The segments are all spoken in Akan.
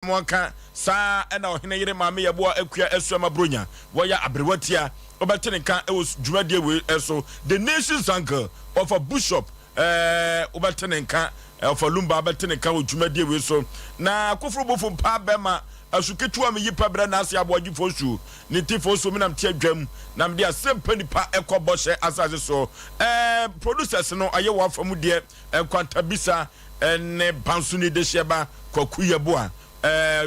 asmonka sa ena ohene yire maame yeboa akua asuama bronya woya abrewatia obeteneka e was dwumadie we so the nation's uncle of a bishop obeteneka of a lumba obeteneka wo dwumadie we so na kofro bofo pa bema asuketu am yipa bra na Asei Aboagye Oforisuo ni tifo so minam tie dwam na me dia Asem Mpe Nipa ekoboshe asase so producers no aye wo afamu de kwantabisa ne bansuni de sheba kwakuyeboa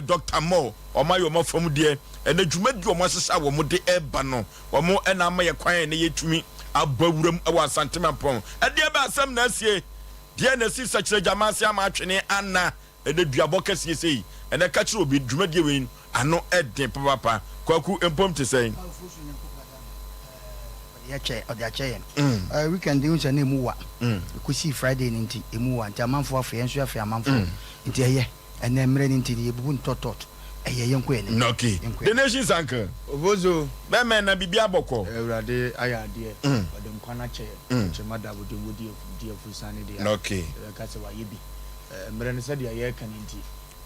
Dr. Mo omayo mafamu de ene dwumadi o masesa wo mo de eba no wo mo ena ma ye kwan ne yetumi abawuram e wa santemampon e de ba asem na asie de na si sakire jamase ama atwene anna ene duabo kase sei ene ka kire obi dwumadi we ano eden papa kwaku empom te sen weekend you say name wa ku see Friday ninti emu wa nti amanfo afa yenso afa amanfo nti eye ene mre ninti ye bubu ntotot eye yenko ene okay the nation's uncle ovozo be men na bibia bokọ ewrade ayade odem kwana che mada bodem wodi afusane de okay ka se wa yebi mre ne se de ye kan ninti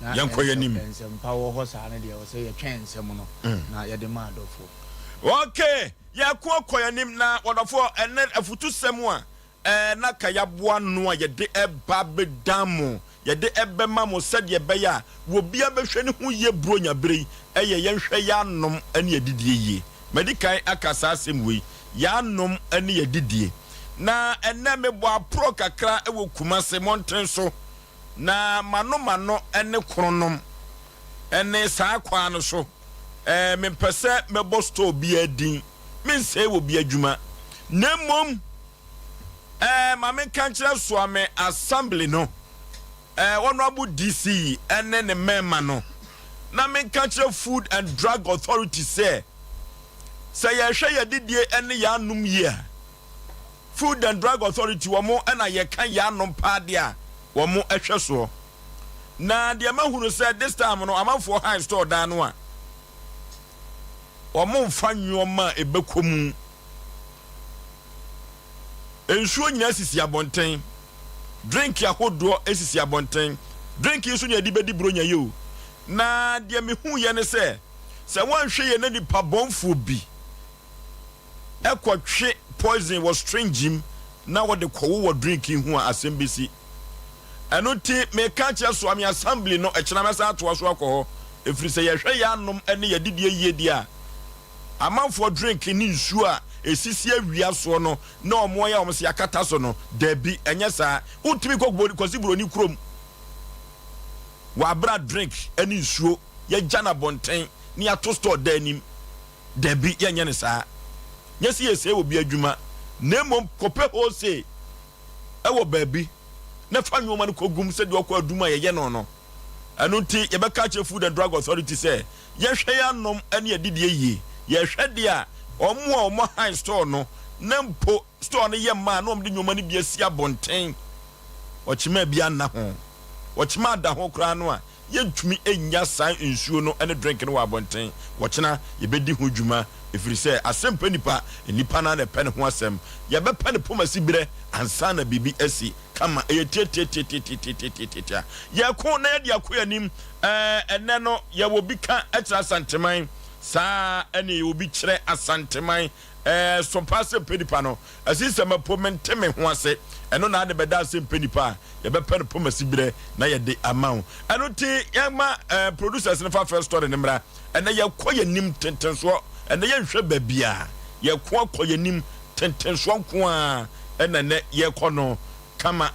na yenko yanim nsem wo ho sa ne de wo se ye twen nsem no na ye de ma adofo okay ya koyanim na wonofo ene afutu semu a na kayaboa no a ye de eba bedamu ye de ebema mo sede be ya wo bia behwe ne ho ye bronya brei eye ye hwe ya nom ene ye didie ye medikai akasa asemwe ya nom ene ye didie na ene mebo apro kakra ewo kumase monten so na mano ene kronom ene saa kwa no so me pese mebo store bi adin min say wo bi adwuma nemom ma men kan kire so ame assembly no honorable DC ene ne memma no na men kan kire food and drug authority say ye hwe ye didie ene ya num ye food and drug authority wo mo ena ye kan ya num pa de a wo mo ehwe so na de ma hunu say this time no amanfo high store dan no a omo mfanwoma ebekomu ensuo nyina sisi abonten drink yahodo esisi abonten drink yesu nya dibedi bronya yo na de mehu ye ne se wanhwe ye na nipa bonfo bi ekotwe poison was strange na what the kowo drinking hu asembisi enoti me kanche so am assembly no echina mesa ato so akọ efiri se ye hwe ya anom ene ye didie yie dia amanfo drink ni nsuo a esisi awia so no na omo ya omo se yakata so no dabi enye sa utimi kosi bro ni krom wa bra drink ani nsuo ye jana bonten ni ato store danim dabi ye nye ne sa nyesi yese obi adwuma nemom kope hose ewo baabi na fa nwoma no kogum se de okọ aduma ye no no anu nti ye beka che food and drug authority say ye hwe ya nom ane adidie yi ye hwe de a omo high store no nempo store no ye ma na omde nwoma no bi asia bonten ochima bia na ho ochima da ho kra no a ye ntumi enya san nsuo no ane drink no wa bonten wochina ye bedi ho dwuma efiri se Asem Mpe Nipa nipa na na pen ho asem ye be pen pomasi bire ansa na bibi asi kama ye tete ye ko na ye de akoyanim ene no ye wo bi ka etra santeman sa ene ye obi kire asanteman Sompa Asem Mpe Nipa no asise mapomenteme ho ase eno na de beda Asem Mpe Nipa ye be pen pomasi bire na ye de amount eno ti ye ma producers no fa first story ne mra ene ye koyanim tentenso ene ye hwe babia ye ko koyanim tentenso nko a ene ne ye kono kama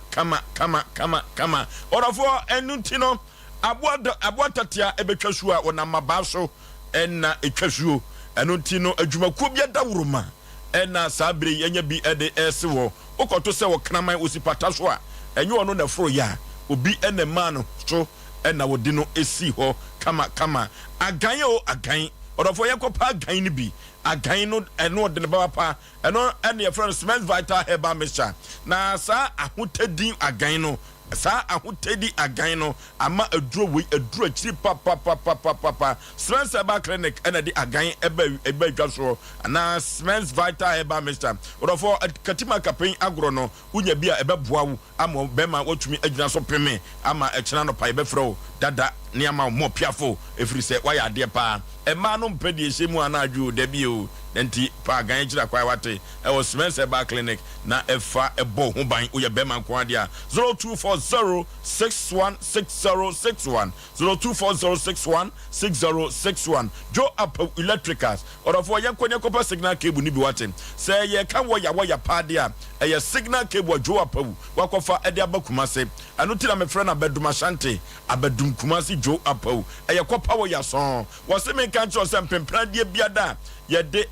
orafo enuti no aboatatia ebetwasu a wona mabaso ena etwasuo enuti no adwumakuo bia dawuruma ena sabre yenya bi ede esewo okoto se wo kraman osipata so a enye ono na fro ya obi ene ma no so ena wodi no esi ho kama agan o agan orafo yekopa agan ni bi agan no eno de ne baba eno ene ye friend cement vital herbal mixture na sa ahotadin agan no sa ahotedi agan no ama aduro we aduro chiri papa Smens Eba Clinic ena di agan eba dwaso ana Smens Vital Eba Mr. Odofo katima kapen agro no unya bia ebe boa wo ama bema wotumi agina so peme ama echena no pa ebe fro dada ne ama mo piafo efiri se waya de pa ema no mpedi ehemu anadwo da bio nti pa gan chira kwa wate e wo Smens Eba Clinic na efa ebo ho ban uye bema kwa dia 0240616061 0240616061 Joe Electricals orofo yankonya kopa signal cable ni bi wate say ye kan wo ya pa dia e signal cable Joe Apawu wakofa e de abakumase anu ti na me frɛ na bedum asante abedum kumase Joe Apawu e ye kopa wo ya son wo se me kan cho se mpempra die biada ye de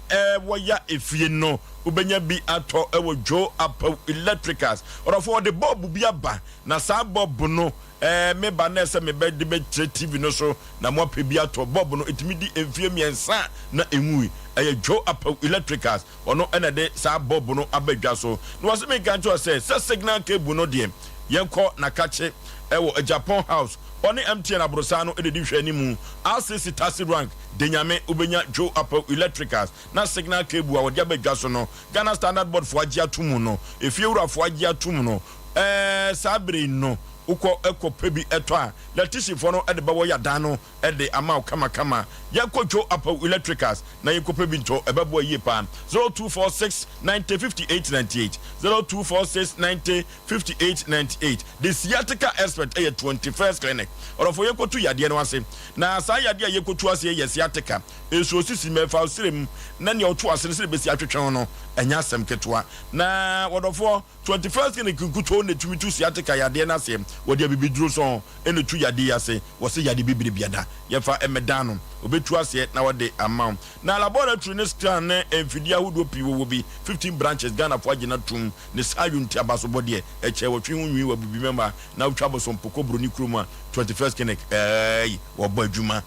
wo ya efie no ubenya bi ato ewo Joe Apawu Electricals orofo de bob bi aba na sa bob no me ba na se me be de be TV no so na mo pe bi ato bob no etimi di efie miensa na enwu Joe Apawu Electricals ono ena de sa bob no abadwa so no was me kan to say signal cable no de yenko na kache ewo Japan House oni MTN abrosano ededi hwani mu RCC taxi rank denyame ubenya Joe Apawu Electricals na signal cable a wodi abadwa so no Ghana Standard Board fo agye atumu no efie wura fo agye atumu no sabre no uko eko pebi eto a letisi fo no ede bawo ya dan no ede ama kama yakọ Joe Apawu Electricals na yeko pebi nto ebebo yie pa 0246905898 0246905898 the sciatica expert 21st clinic orofo yeko tu yade no ase na sa yade yeko tu ase ye sciatica eso sisi mefa osirem na ne otu ase ne besi atwetwe no enya asem ketwa na wodofo 21st clinic nkuto ne tumi tu sciatica yade na ase wodi abibiduro so ene tu yade yase wo se yade bibiri biada yefa emedano obetu ase na wode amount na laboratory ne scan ne emfidia hudo piwo wo bi 15 branches Ghana fo agina tum ne sayunti abasobode eche wotwe hunwi wa bibi member na utwa bosom pokobro ni kroma 21st clinic wo bo adwuma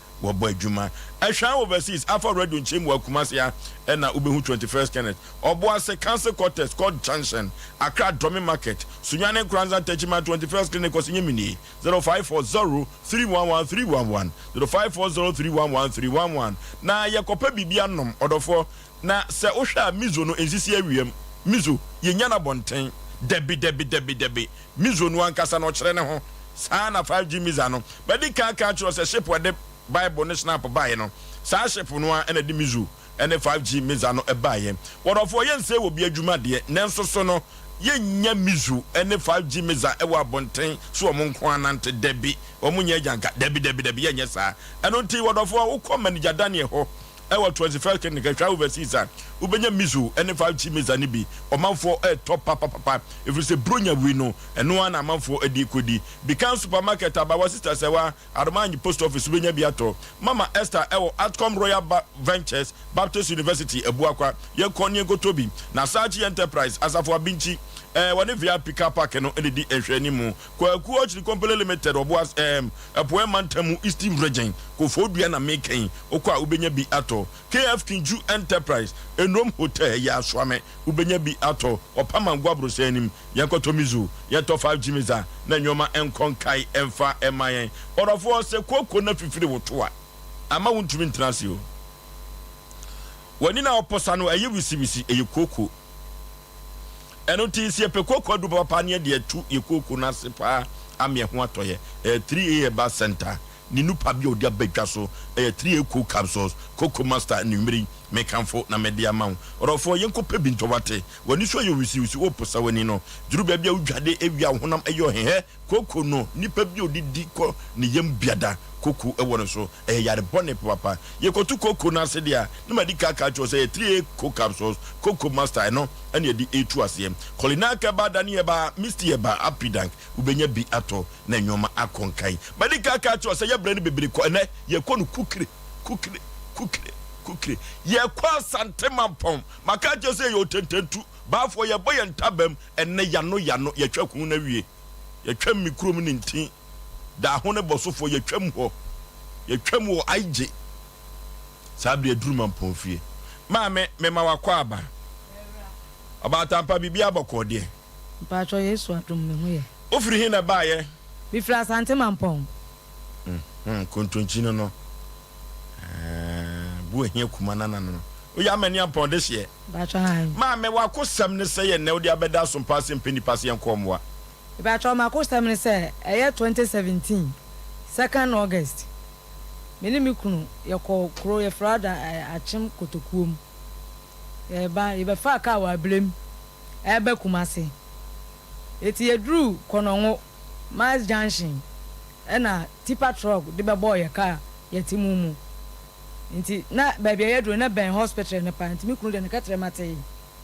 ehwan overseas afa radio nchemu akumase ya na ubehu 21st clinic obo ase cancer cortex called junction Accra Domi Market Sunyane Kranza Techima 21st clinic osinyemini 0540311311 0540311311 na yakopa bibia nom odofo na se ohwa mizo no ensisi awiem mizo yenya na bonten debi mizo no ankasa no kire ne ho saa na 5G miza no badi ka kiro se ship wede Bible ne snap bae no saa ship no a na di mizo ene 5G miza no ebaye wodofo yense wo bi adwuma de nenso so no yenya mizu ene 5G miza ewa abonten so omo nko anante debi omunye agyanka debi yenye saa eno nti wodofo ukọ manager Daniel ho ewa 25 clinic twa overseas ubenya mizu ene 5G miza ni bi omanfo top papa if say bronya we no eno ana amanfo edi kodi Bikan supermarket abawa sister sewa Armanyi post office ubenya bi ato Mama Esther ewo Atcom Royal Ventures Baptist University Ebuakwa ye konye gotobi na Sachi Enterprise asafo abinchi wani via pick up park no edidi ehwani mu kwaku ochiri company limited oboas apoe mantamu Eastern region ko fodua na making okwa ubenya bi ato KF Kinju Enterprise enom hotel ya swame ubenya bi ato opama ngwabro senim yankotomizu yeto 5G miza na nyoma enkonkai emfa emayen orofo se koko na fifiri wotoa ama wuntumi ntrase o wani na oposa no ayi wisibisi eyi koko eno ti sie pe koko du papa ne de atu yekoko na sepa amye ho atoye 3A bar center ni nupa bi odi abadwa so 3A cool capsules coco master numeri mekanfo na media mawo orofo yenko pe binto wate wani so ye wisi oposa wani no juru bia bia udwade ewia honam eyo he koko no nipa bi odidi ko ne yem biada koko ewo no so yare bone papa yekotu koko na se dia na madika ka cho say 3A cool capsules coco master no ene ye di etu asem kolinaka ba dani ye ba misti ba apidank ubenya bi ato na nyoma akonkai madika ka cho say ye brand bebere ko ene ye ko no kukire ye kwa santemampom makaje se yo tententu bafo ye boye ntabam enne yano ye twakun na wie ye twam mikrom ni ntin da ho ne bosofo ye twam ho aije sabre edrumampom fie maame mema wakwa aba tampa bibia bokode Pacho Yesu adum me ho ye Ofri hin na baye. Bi fra Asante Mampong. Kontonchi no. Bu ehia kuma na no. O ya mani ampon de hye. Ba try. Ma me wa kosam ne sey ne odi abeda Sompa Asem Mpe Nipa se enkomwa. Ba try ma kosam ne say 2017 2nd August. Meni mi kunu ye ko kro ye frada achim kotokuom. E be fa ka wa blem. E be kumase. Eti ye dru konongo Miles Junction. Ena tipa truck de be boy ye car ye timumu. Nti na baby ye dru na ben hospital ne pa nti mi kunu de ne katre mate.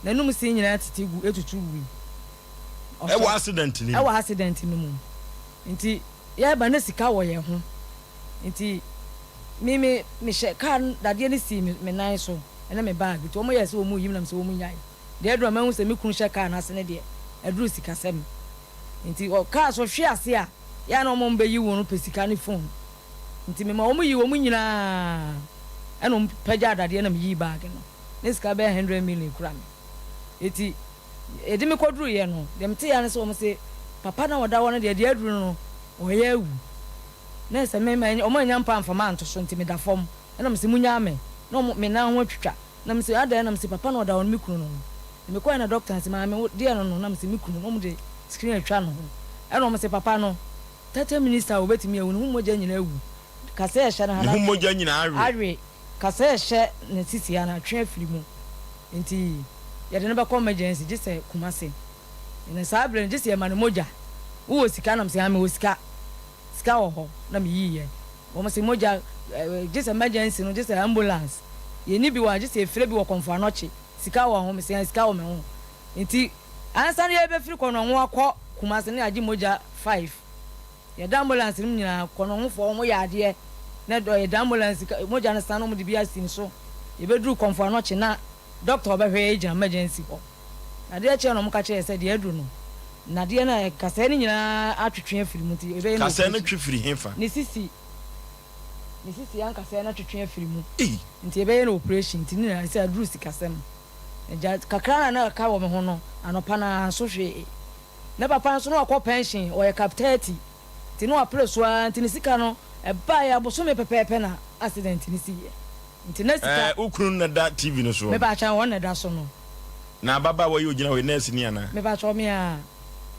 Na num si nyina titigu etutu wi. E wa accident ni. E wa accident ni mu. Nti ye ba na sika wo ye ho. Nti me she kan dade ni si me nan so ena me bag to mo yes wo mu yim na me so wo mu nyai de adru ma hu se me kunu she kan na se ne de adru sika sem nti o ka so hwe ase a ya na mo mbe yi wo no pesika ni phone nti me ma wo mu yi wo mu nyina ena pagya dade na me yi bag no ne sika be 100 million kura me eti edi me kodru ye no dem te ya ne so mo se papa na woda wo no de adru no o ye awu na se me o mo nya mpa mfama anto so nti me da fom na me se munya me no me na ho twitwa na me se ada na me se papa na oda won me kunu no me ko na doctor nti ma me de no na me se me kunu no mo de screen atwa no e no me se papa no 30 minister obetimi ewu no mo je nyina ewu kase ehye na hala mo moja nyina awe kase ehye na sisi ya na twa afiri mu nti ye de ne be ko emergency je se kumase ina sabre je se ma no moja wo sika na me se ha me wo sika ho na me yiye wo mo se moja just emergency no just ambulance ye ni bi wa just efre bi wo konfo anoche sika wo ho me se sika wo me ho nti ansa ye be firi kono ho akọ kumase ne agi moja 5 ye da ambulance nim nyina kono ho fo mo ya ade na do ye da ambulance moja na sanu mo de bi asin so ye be duru konfo anoche na doctor be hwe agent emergency ho ade che no mo ka che se de aduru no na de na kase ni nyina atwetwe afiri mu ti ebe no kase na twefiri hefa ni sisi an kase na twetwe afiri mu nti ebe na operation nti na se aduru sikasem ja kakra na ka wo me ho no anopa na so hwe na papa so no akọ pension o ye captain ti no apreso nti ni sika no e ba ya boso me pepepe na accident ni si ye nti na sika ukunu na da TV no so me ba cha won na da so no na baba wa yo gina we nurse ni ana me ba cha me a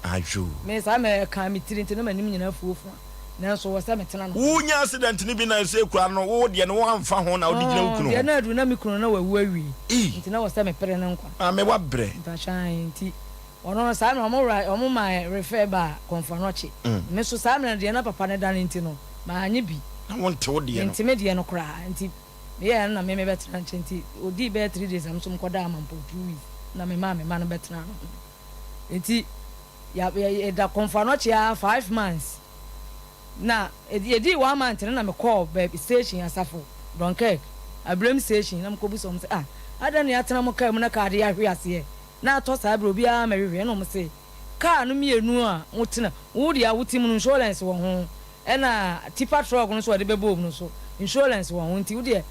ajo me sa me ka mi tiri nti no manim nyina fuofu na so wo sa metena no wunya accident ni bi na se kura no wo de no amfa ho na wo di gina ukunu de na adu na mi kunu na wawu awi nti na wo sa me pere ne nkwa me wa bre ba cha nti ono sa na omo ma refer ba konfanoche me so sa na de na papa ne dan nti no ma anye bi na won te wo de no nti me de no kra nti me na me betena nti odi be 3 days am so mkoda amampo 2 weeks na me ma no betena no nti ya da konfanoche ya 5 months na edi 1 month na me call baby station asafo donkek abrem station na mkobu so mse ada na yatena mo kai mo na kaade ya hwe ase na to sa bro bia ma hwe no mse car no mienu a wotena wo dia wotim no insurance wo ho na tipa truck no so de bebo no so insurance wo ho nti wo dia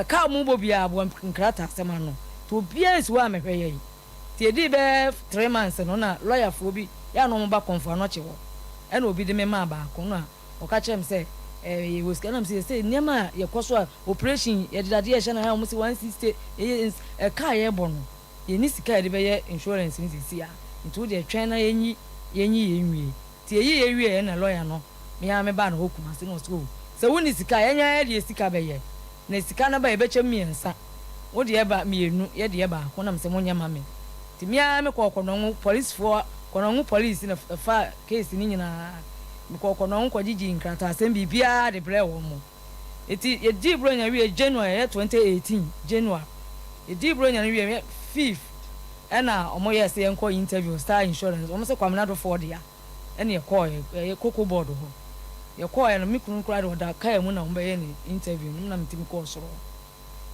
car mo bo bia bo nkrata asema no to bia esi wa ma hwe ye ti edi be 3 months no na lawyer fo bi ya no mo ba konfa no che wo na obi de me ma ba ko no a o ka chem say ye was kana me say niam ye koso operation ye dade ye na ha mo say 160 car ye bo no ye ni sika de be ye insurance ni sisi a nti de twen na yenyi yenwie ti ye wie na lawyer no me ya me ba na hokuma se no so se woni sika ye nya ye de sika be ye na sika na ba ye be chem miensa wo de ye ba mienu ye de ye ba ko na me se mo nya ma me ti me ya me ko no police for kono police na fa case ni nyina me ko no ko gigi nkrata asem bibia de bre wo mo eti ye di bro nya wie January 2018 January ye di bro nya wie 5th ena omo yes ye nko interview Star Insurance omo se kwamna do for dia ena ye call ye koko board ho ye call ye no me kunu kra de oda kai mu na omo ye ni interview na mtimi ko soro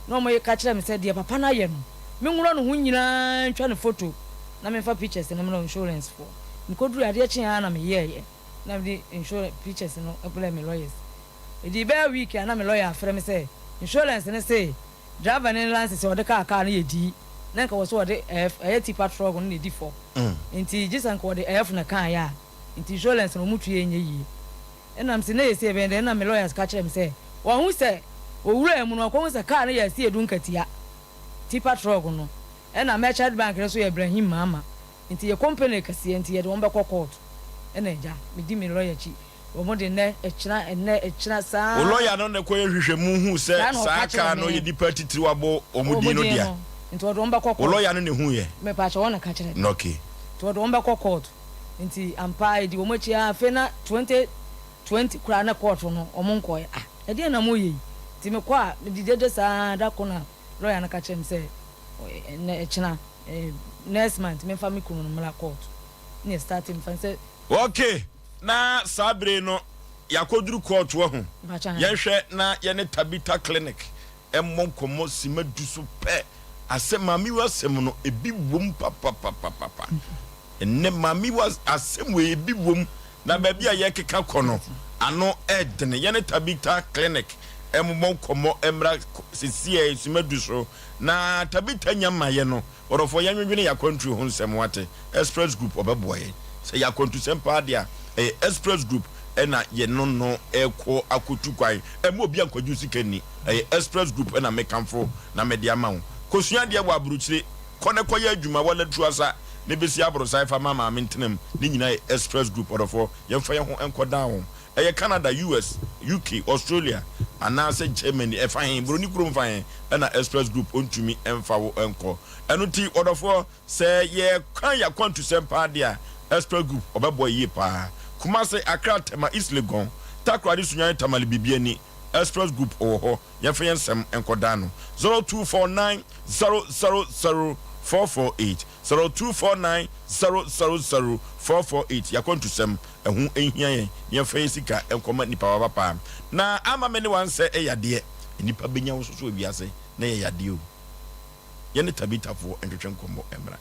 no omo ye ka kire me se de papa na ye no me nwuro no ho nyina ntwa ne photo na me fa pictures na me no insurance for nkoduru ade chi ya na me ye na me insurance pictures no apply me lawyers e di be week na me lawyer afre me say insurance ne say driver ne license o de car na ye di na nka wo so de tipa truck no ne di for nti jisan ko de na kan ya insurance no mutu ye yi enam se na ye se be de na me lawyers ka kire me se wo hu se owura mu no ko hu se car na ye se edu nkatia tipa truck no ena merchant bank so ye Ibrahim mama nti ye company kase nti ye de won be court ena ja me di me lawyer chi wo mo de ne echina sa o lawyer no ne ko ye hwehwe mu hu se sa car no ye di party triwabo omudi no dia nti wo de won be court o lawyer no ne hu ye me pa cha wona ka kire no okay nti wo de won be court nti ampa di wo mo chi a fe na 2020 kura na court no omo nko ye e de na mo ye nti me kwa me di dede sa da ko na lawyer na ka kire me se echina next month me family kunu mala court ni starting fan say okay na sabre no yakoduru court wo ho yenhwe na ye ne Tabita clinic emmon komo simadu so pe asem mami wasem no ebi wom papa enne mami was asem we ebi wom na ba bia ye keka kono ano edne ye ne Tabita clinic emmon komo emra sisi simadu so na Tabita nyama ye no orofo yanwedwene yakontru ho nsem wate express group obeboye se yakontru sempa dia express group ena ye no eko akotu kwai emu obi ankwadwu sikani express group ena mekamfo na media ma ho kosua de wa aburuchire kone koye adwuma wala tuasa ne besi abrosan fa mama mentenam ni nyina express group orofo yemfa ye ho enkoda ho Canada, US, UK, Australia, and now say Germany, fine, Bruni Krum fine, and express group on to me and Fawo Enco. And until order for say, yeah, can ya come to send pardia, express group, or boy ye pa. Kumase Accra Tema East Legon, Takradi Sunya Tamali Bibiani, express group or Yafian Sam and Cordano, 0249 000 448 0249 000 448 yakon to sem ehun ehia ye faisika enkomat nipa papa na ama many one say eyade nipa benya wo so biase na yade o ye ne Tabita fo entwetwe nkombo emra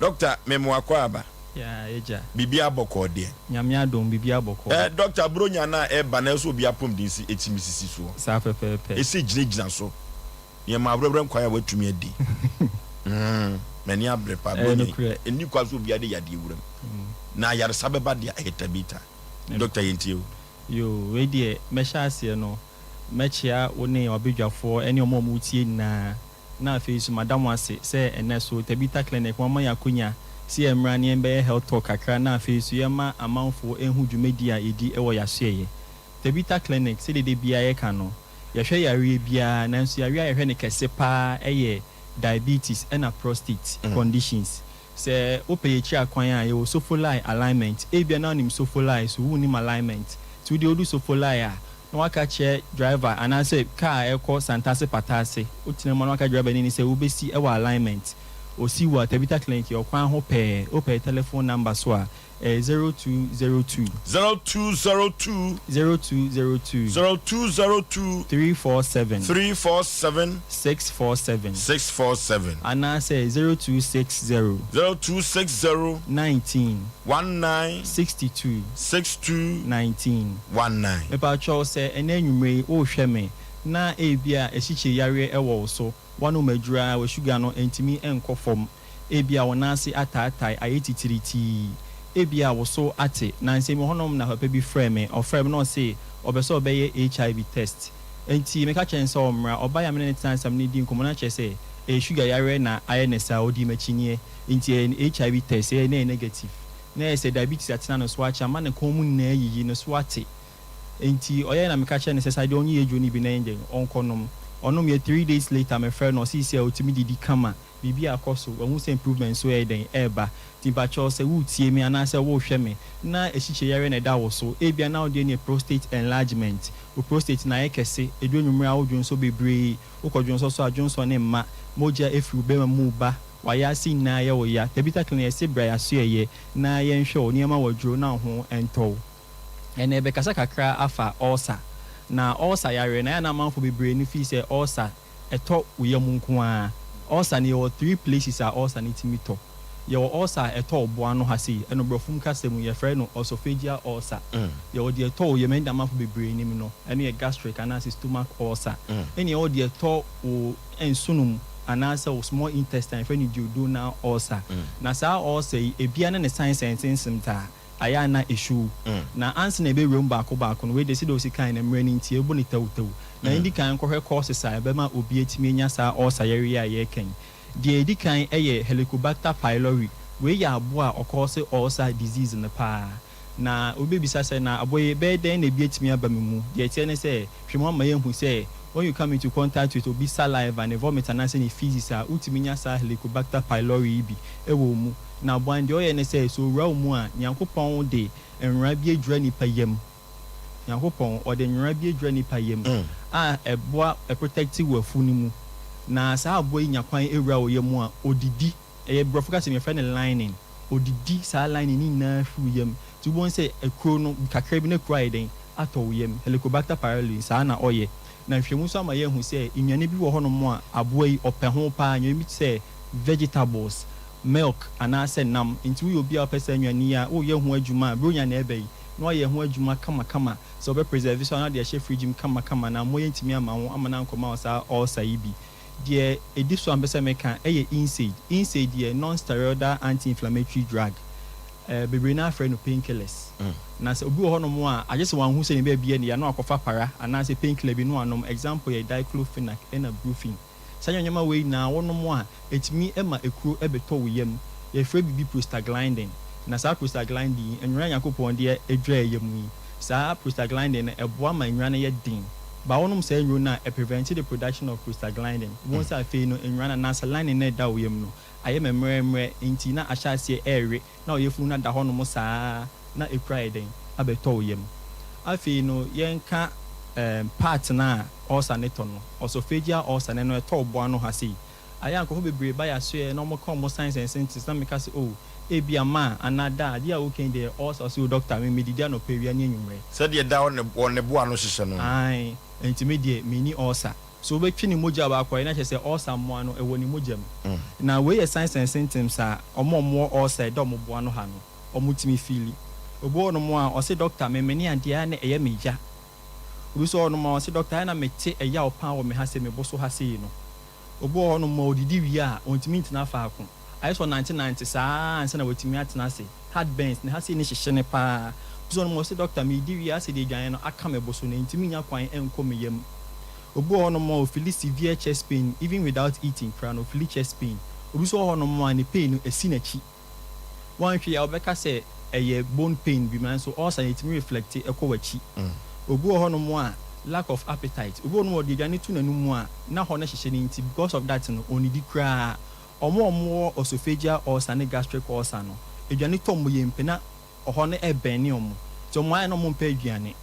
doctor memo akwaba ya eja bibia boko de nyame adom bibia boko doctor bronya na e ba na so bia pom din si etimisisi so sa pepepe esi gina so ye ma abrebre nkwaya watumi adi many abrepa boni eni kwaso bia de yade wuram na yare sabeba dia Tabita doctor yentio yo we die mesha ase no mechia woni obedwafo eni omo tie na face madam ase se eneso Tabita clinic mama yakunya si emra ne be health talk akra na face yema amanfo enhu dwumedi a edi ewo yaseye Tabita clinic se de bia ye ka no yehwe yare bia nanso yare yehwe ne kese pa eye diabetes and prostate conditions say opeye chi akwan a ye sofoli alignment ebia na nim sofoli so wu nim alignment to dey odu sofoli a na waka che driver and I say car e ko santase patase otina mo na waka driver ni say obesi e wa alignment osi wa Tabita clinic your kwan ho pe opeye telephone number so a 0202 0202 0202 0202 347 647 and I say 0260 19 62 19 me pa cho say enanwumre o hwe me na ebia ehyiche yare ewo so wanu madura we sugar no entimi enkofom ebia wonase atatai ayetitiriti ebia wo so ate na nsem honom na papa bi frame o frame no say obeso obeye HIV test enti me ka chen so omra obaya me ne tansam ne di nkomo na che say sugar yare na ayenesa odi machinie enti HIV test e na negative na say diabetes atina no so acha ma ne komu na yiyi no so ate enti oye na me ka chen ne say de onye ejo ni bi na nje onkonom onom ye 3 days later my friend no see say otimi didi kama bibi akoso won say improvement so e den eba timba cho say wu tie me ana say wo hwe me na ehyiche yare na da wo so ebia na odi ne prostate enlargement o prostate na ekese edwonwumre a wodwon so bebre ukodwon so adwonso ne ma moja efiru be mu ba waya si na ye wo ya Tabita clinic se bra ya so ye na ye nhwe oni ma wadro na ho ento ene be kasa kakra afa ulcer na ulcer yare na na manfo bebre ni fi say ulcer eto uyam nko a ulcer ni o 3 places are ulcer ni timito your ulcer eto obo no ha sei eno brofum kasem ye frɛ no esophageal ulcer your de eto ye menda manfo bebre ni no eno ye gastric and stomach ulcer eni o de eto o ensunum anasa o small intestine frɛ ni duodenal ulcer na sa ulcer ebia na ne science and symptom ayana issue na answer na be room back no we dey see those kind of running tie ebu ni tew na indi kan kohwe courses a be ma obi etimi enya sa ulcer yare a ye kan de edi kan eye Helicobacter pylori we ya abo a okose ulcer disease na pa na obi bisa say na aboye be den na bi etimi aba memu de tie ne say hwemo ma ye hu say when you come into contact with obi saliva and vomit and answer feces a utimi nya sa Helicobacter pylori bi ewo mu na bwan de oye ne say so raw mu a Nyankopɔn de enra bi adwura nipa yam Nyankopɔn o de enra bi adwura nipa yam a eboa protective wafu ni mu na sa aboy nyakwan ewura o yam a odidi brofo ka se me friend lining odidi sa lining ni na fu yam tu bon say ekro no kakra bi na kura eden ato yam Helicobacter pylori sa na oye na hwemu so ama ye hu say inwane bi wo ho no mo a aboy opɛ ho pa anyo mi say vegetables milk anase nam into we obi a person nwane a wo ye ho adwuma bronya na ebe yi no ye ho adwuma kama so be preservation na de chef fridge kama na mo yentimi ama ho ama na nkoma sa ulcer yi bi de edi so ambese meka eye inside de non steroidal anti-inflammatory drug bebre na afre no painkillers na se obi ho no mo a agese wan hu se ne be bia ne ya no akofa para anase painkiller bi no anom example ye diclofenac and ibuprofen sanya nyama we na wono mo a etimi ema ekuro ebeto wo yam ye frɛ bibi prostaglandin na sa prostaglandin enwura Yakopɔn de edwa yam yi sa prostaglandin na eboa ma enwura na ye din ba wonom sa enwura na prevent the production of prostaglandin won sa fe no enwura na sa line na da wo yam no aye memremre enti na ahyase ere na oyefu na da ho no mo sa na ekura eden abeto wo yam afi no yenka part na ulcer neto no esophageal ulcer no eto bo ano ha sei aya nko bebre ba ya so e no mo come science and scientists na make say oh ebia ma anada dia okay dey ulcer so doctor me didi no pewia ni enwumre said ye da on ne bo ano hihye no ai intermediate mini ulcer so be twi ni moja ba akwa na say ulcer mo ano e woni moja mu na we ye science and symptoms a omo ulcer do mo bo ano ha no omo timi feel obo no mo a o say doctor me ni ade a na eye meja obi so no mo say doctor na mete eya opa wo me ha se me bo so ha se no obo no mo odidi wi a ontimi ntina fa akon I saw 1990 saa ansa na wetimi atena se heartburns ne ha se ni hihye ne pa so no mo say doctor me di wi a se de dwan no aka me bo so na ntimi nya kwan enko me yam obo no mo feel severe chest pain even without eating kra no feel chest pain obi so no mo ani pain no esi na chi wan hwe ya obeka se eye bone pain bi man so also ntimi reflect ekowachi obi no mo a lack of appetite obi no mo de dwan tu nanu mu a na ho na hihye ne nti because of that no onidi kra omo esophageal ulcer ne gastric ulcer no edwane tom ye mpena oho ne ebeni omo to mo ayi no mo mpa edwane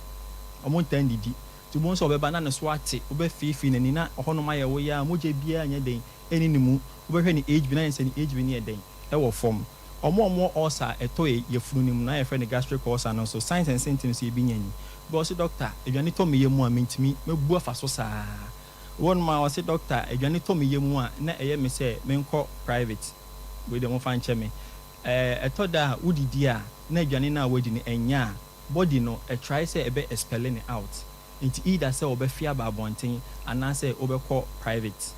omo ntandidi to mo so obeba na ne so ate obefifi na ni na oho no maye wo ya moje bia anya den eni ni mu obehwe ni age bi na nse ni age bi ni eden e wo form omo ulcer eto ye funu ni mu na ye fre ne gastric ulcer no so signs and symptoms ye bi nyani but so doctor edwane tom ye mu a mentimi mebu afa so saa one ma was a doctor edwane to me yemu a na eye me say me nko private we dem fa nche me etoda udidi a na edwane na wadi ni enya body no try say e be expelling it out into either say obefia ba bonten and say obekọ private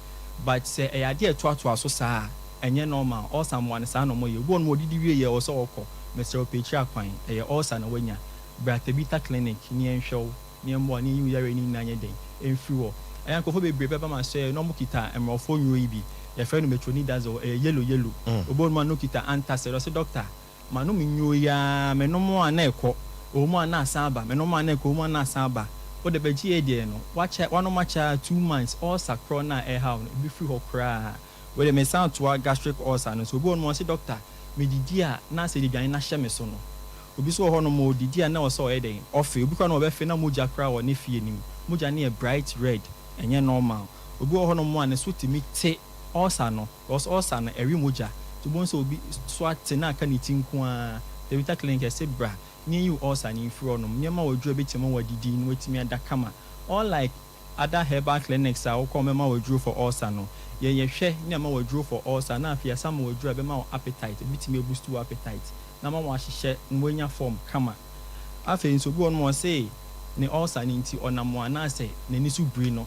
but say e ade eto so saa enye normal or someone saa no mo ye won mo didi wie ye o so okọ Mr. Petria kwan e ulcer na wanya Bratabita clinic ni enhwew ni mo ni yare ni nanye den enfiwo ayan ko fo be brebe ma say no mo kita emrofo nyo yi bi ye fe no metronidazole yellow obon ma no kita antacid say doctor ma no nyo ya me no mo ana ekọ o mo ana asaba me no mo ana ekọ o mo ana asaba o de be ji e de no wa cha wa no ma cha 2 months all sacro na e ha no bi free ho kra we de me sound to gastric ulcer no so obon mo say doctor me didi a na say de dwan na hye me so no obi so ho no mo didi a na o so e den ofe obi kwa no be fe na moja kra wo ne fie nim moja ne bright red enye normal obi ho no mo ane so timi te ulcer no because ulcer na eri moja to bon so obi so ate na aka ni tinku a the vita clinic say bra ni you ulcer ni fro no nyema wadru betimo wadidi no wetimi adakama all like other herbal clinics a wo come ma wadru for ulcer no ye hwe nyema wadru for ulcer na afia sam wadru abema appetite betimi boost your appetite na ma wa hihye nwanya form kama afi nso bi no say ne ulcer ni nti onamo ana say ne ni su bri no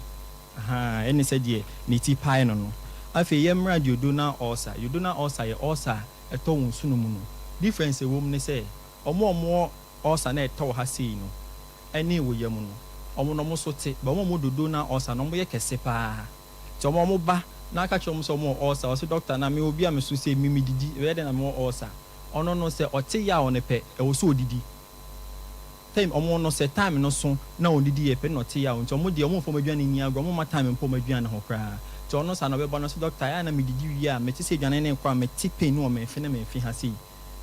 ene said ye ni ti pie no afi yem radio do na ulcer ye ulcer eto won sunu mu no difference wo mu ne say omo osa na eto ha sei no ene wo yam no omo no mo so te ba omo dodo na osa no mo ye kese pa ti omo ba na aka che omo so omo osa o se doctor na me obi a me so se mimi didi we de na mo osa ono no se ote ya one pe e wo so odidi time omo no se time no so na odidi ye pe no te ya nti omo de omo fo maduane ni agro omo ma time mpo maduane ho kra ti ono sa no be ba no se doctor ya na me didi wi a me te se aduane ne kwa me ti pe no me fe na me fi ha sei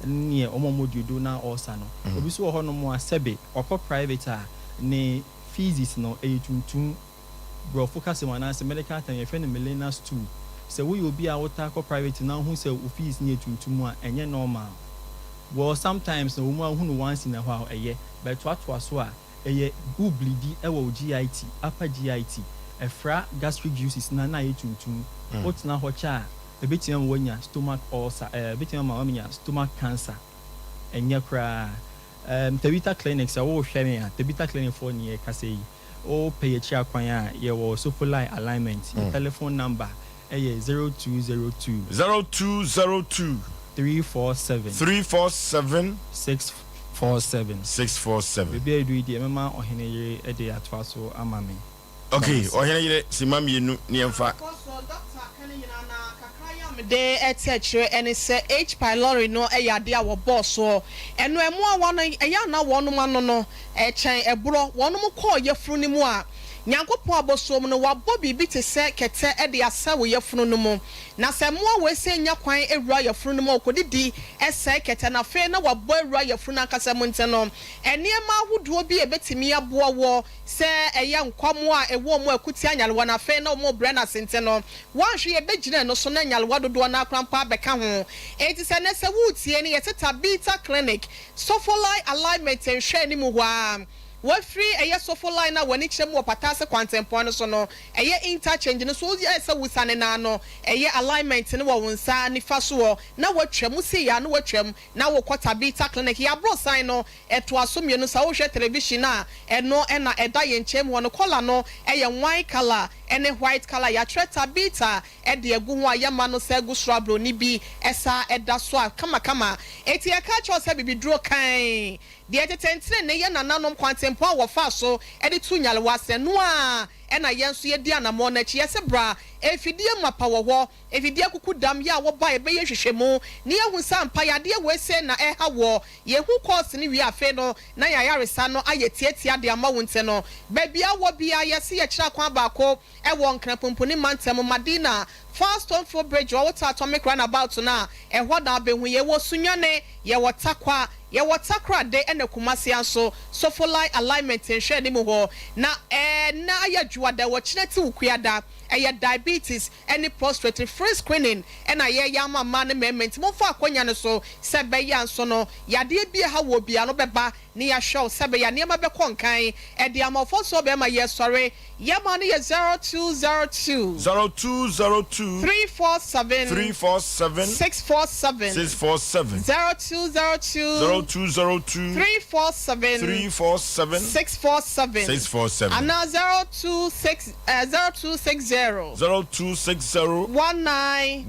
ni omo modudo na osa no obi so ho no mo asebe okọ private a ne fees no etuntum bro focus on na medical time ye fe ne millennials too se we obi a wota ko private na hu se fees ni etuntum a enye normal well sometimes no mu hu no once in a while eye but to so a eye who bleedi e wo GIT upper GIT efra gastric juices na etuntum otina ho cha ebetima wonya stomach ulcer ebetima ma wonya stomach cancer enya kra Tabita clinics a wo hweme a Tabita clinic for ni e kase yi o pay echi akwan a ye wo Sofoli alignment telephone number 0202 347 647 be edu di mema ohene yire e de atwa so amame okay ohene yire simam yenu ni emfa de etchere ene se H pylori no eyade a wo boss so eno emu a wono eya na wono ma no chen ebro wono mo call yefuru ni mu a nyankopon abosom no wabɔ bibi te se kete e de asa wo yefunu no mu na se mo we se nya kwan ewura yefunu no mu okodidi ese kete na fe na wabɔ ewura yefunu akasa mu nte no eniema ahodo bi ebetimi aboa wo se eya nkwamo a ewo mo akuti anyalwa na fe na mo brana sente no wanhwe ye begina no so na anyalwa dodo na akrampa beka ho enti se ne se wutie ne yeteta beta clinic Sofoli alignment enhwe ni mu hwa what free a yes of line now when it's more patase quantum point so no a year interchange no so yes a wusane na no a year alignment no wo nsa ni faso na wo twam si ya no wo twam na wo kwata beta clinic ya bro sign no eto asomye no sa wo hwe television na eno na eda ye nchem wo no color no e ye white color ene white color ya treta beta e de agu ho ayama no sa gu shrubro ni bi esa eda so kama eti ya ka cho se bibi dro kan de etentene ne ye nananom kwantempo a wo fa so e de tu nyalwase no a e na ye nso ye di anamo na chi ye se bra efidie mapa wo ho efidie kuku dam ya wo ba e be ye hwehwemu ne ye hu sampa ya de we se na e ha wo ye hu course ni wi afe no na ya yaresa no ayetietia de ama wo nte no ba bia wo bia ye se ye kira kwan ba ko e wo nkranpomponi mantem Madina Fast on for bridge or what atomic runabout na e hoda be hu ye wo sunyane ye wotakwa ye wotakra de ene kumasi anso Sofoli alignment enhwe ni mu ho na na ya juwa da wo chineti ukuada eye diabetes any prostate free screening ena ye yama man memment mo fa akonya no so sebe ya nso no yade bia ha wo bia no beba ni ya show sebe ya niam be konkan e de amofo so be ma ye sore ye ma no ye 0202 347 647 0202 347 647 and now 0260 0260 19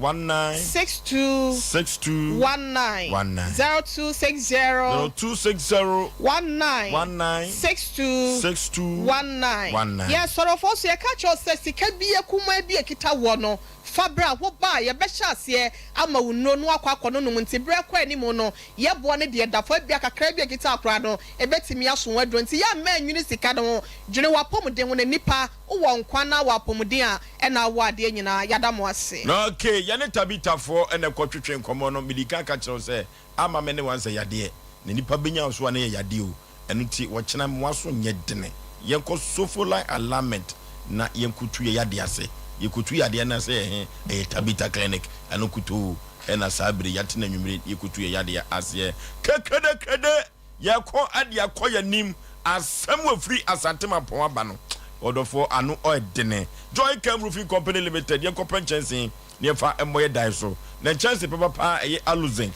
62 19 0260 19 62 19 yes sort of also ye catch us sika bi ekuma bi ekita wo no fabra wo ba ye be hyase ama wunno no akwakono no nti bre kwa animu no ye bo ne de dafo bia kakra bi ekita akra no ebetimi aso wadro nti ya ma nwini sika no dwene wapomden ho ne nipa wo nkwa na wapomden a na wo ade nyina yada mo ase no okay ye ne tabitafo ene kwotwetwe nkomo no medika ka kire se ama me ne wanse yade ne nipa benya so na ye yade o enu ti wo kyena mo aso nye dene ye ko Sofoli alignment na ye kutu ye yade ase ye kutu yade na se tabita clinic anu kutu ena sabire yate na nwumire ye kutu ye yade ase kekede ye ko ade akoya nim asem wafiri asantema pon aba no odofo anu odene Joy Cam Roofing Company Limited ye ko pension ne fa emoye dai so na chance papa eye aluzinc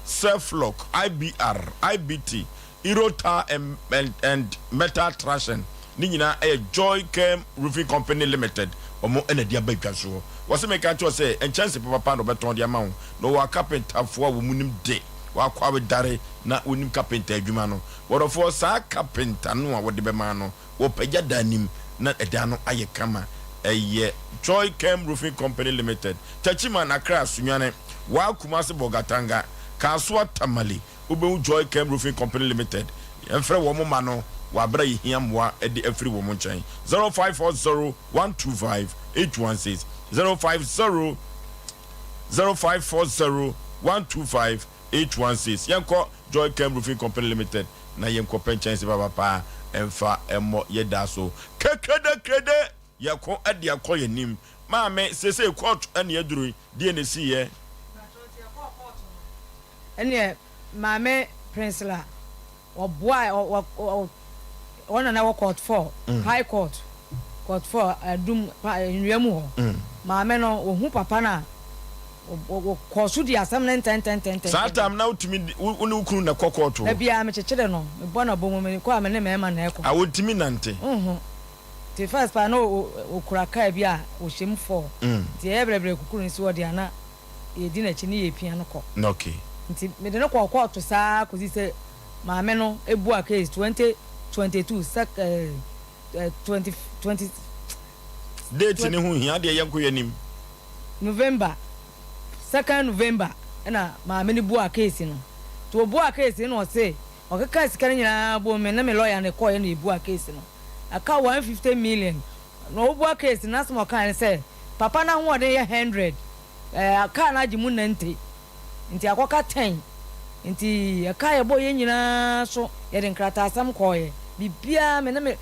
Self-Lock, IBR, IBT, Irota and Metal Trashing. Nina a Joy Cam Roofing Company Limited. Omo ene dia ba twa so. Wose make a cho say en chance papa no beton dia ma no wa carpenter fo wo munim de. wa kwa we dare na onim carpenter adwuma no worofo sa carpenter no a wode be ma no wo pagya danim na eda no aye kama eye Joy Chem Roofing Company Limited Chachima na Accra Sunyane wa Kumasi Bogatanga Kaswa Tamale ube Joy Chem Roofing Company Limited enfre wo mo ma no wa bra yihiamwa edi afri wo mo nchen 0540125816 0540125816 yanko Joy Chem Roofing Company Limited na yanko penchen se baba pa emfa emmo yeda so kekede yakon ade akoye nim maame sese court ane aduru die ne si ye ene maame prince la oboa ona na court 4 high court 4 adum nwiamu ho maame no ohu papa na kosu di asem 10 satam na utimi uni ukunu na court ho e bia me chechede no me bona bomo me ko amene mema na eko awotimi nante the first pa no okuraka bia ohyem 4 ti ebrebre kukuru nsi wodi ana yedi na chi ni ye pia no ko okay nti me de no ko court saa kozi se maame no ebu a case 2022 20 date ni hu hia de yanko yanim November 2nd November na maame ni bu a case no to bu a case no say okeka sika nyina bo me na me lawyer ne call ye na ebu a case no aka 150 million no bu a case na some kan say papa na ho de 100 aka na agimu 90 nti akoka 10 nti aka ye bo ye nyina so ye de nkrata asam koye bibia me na me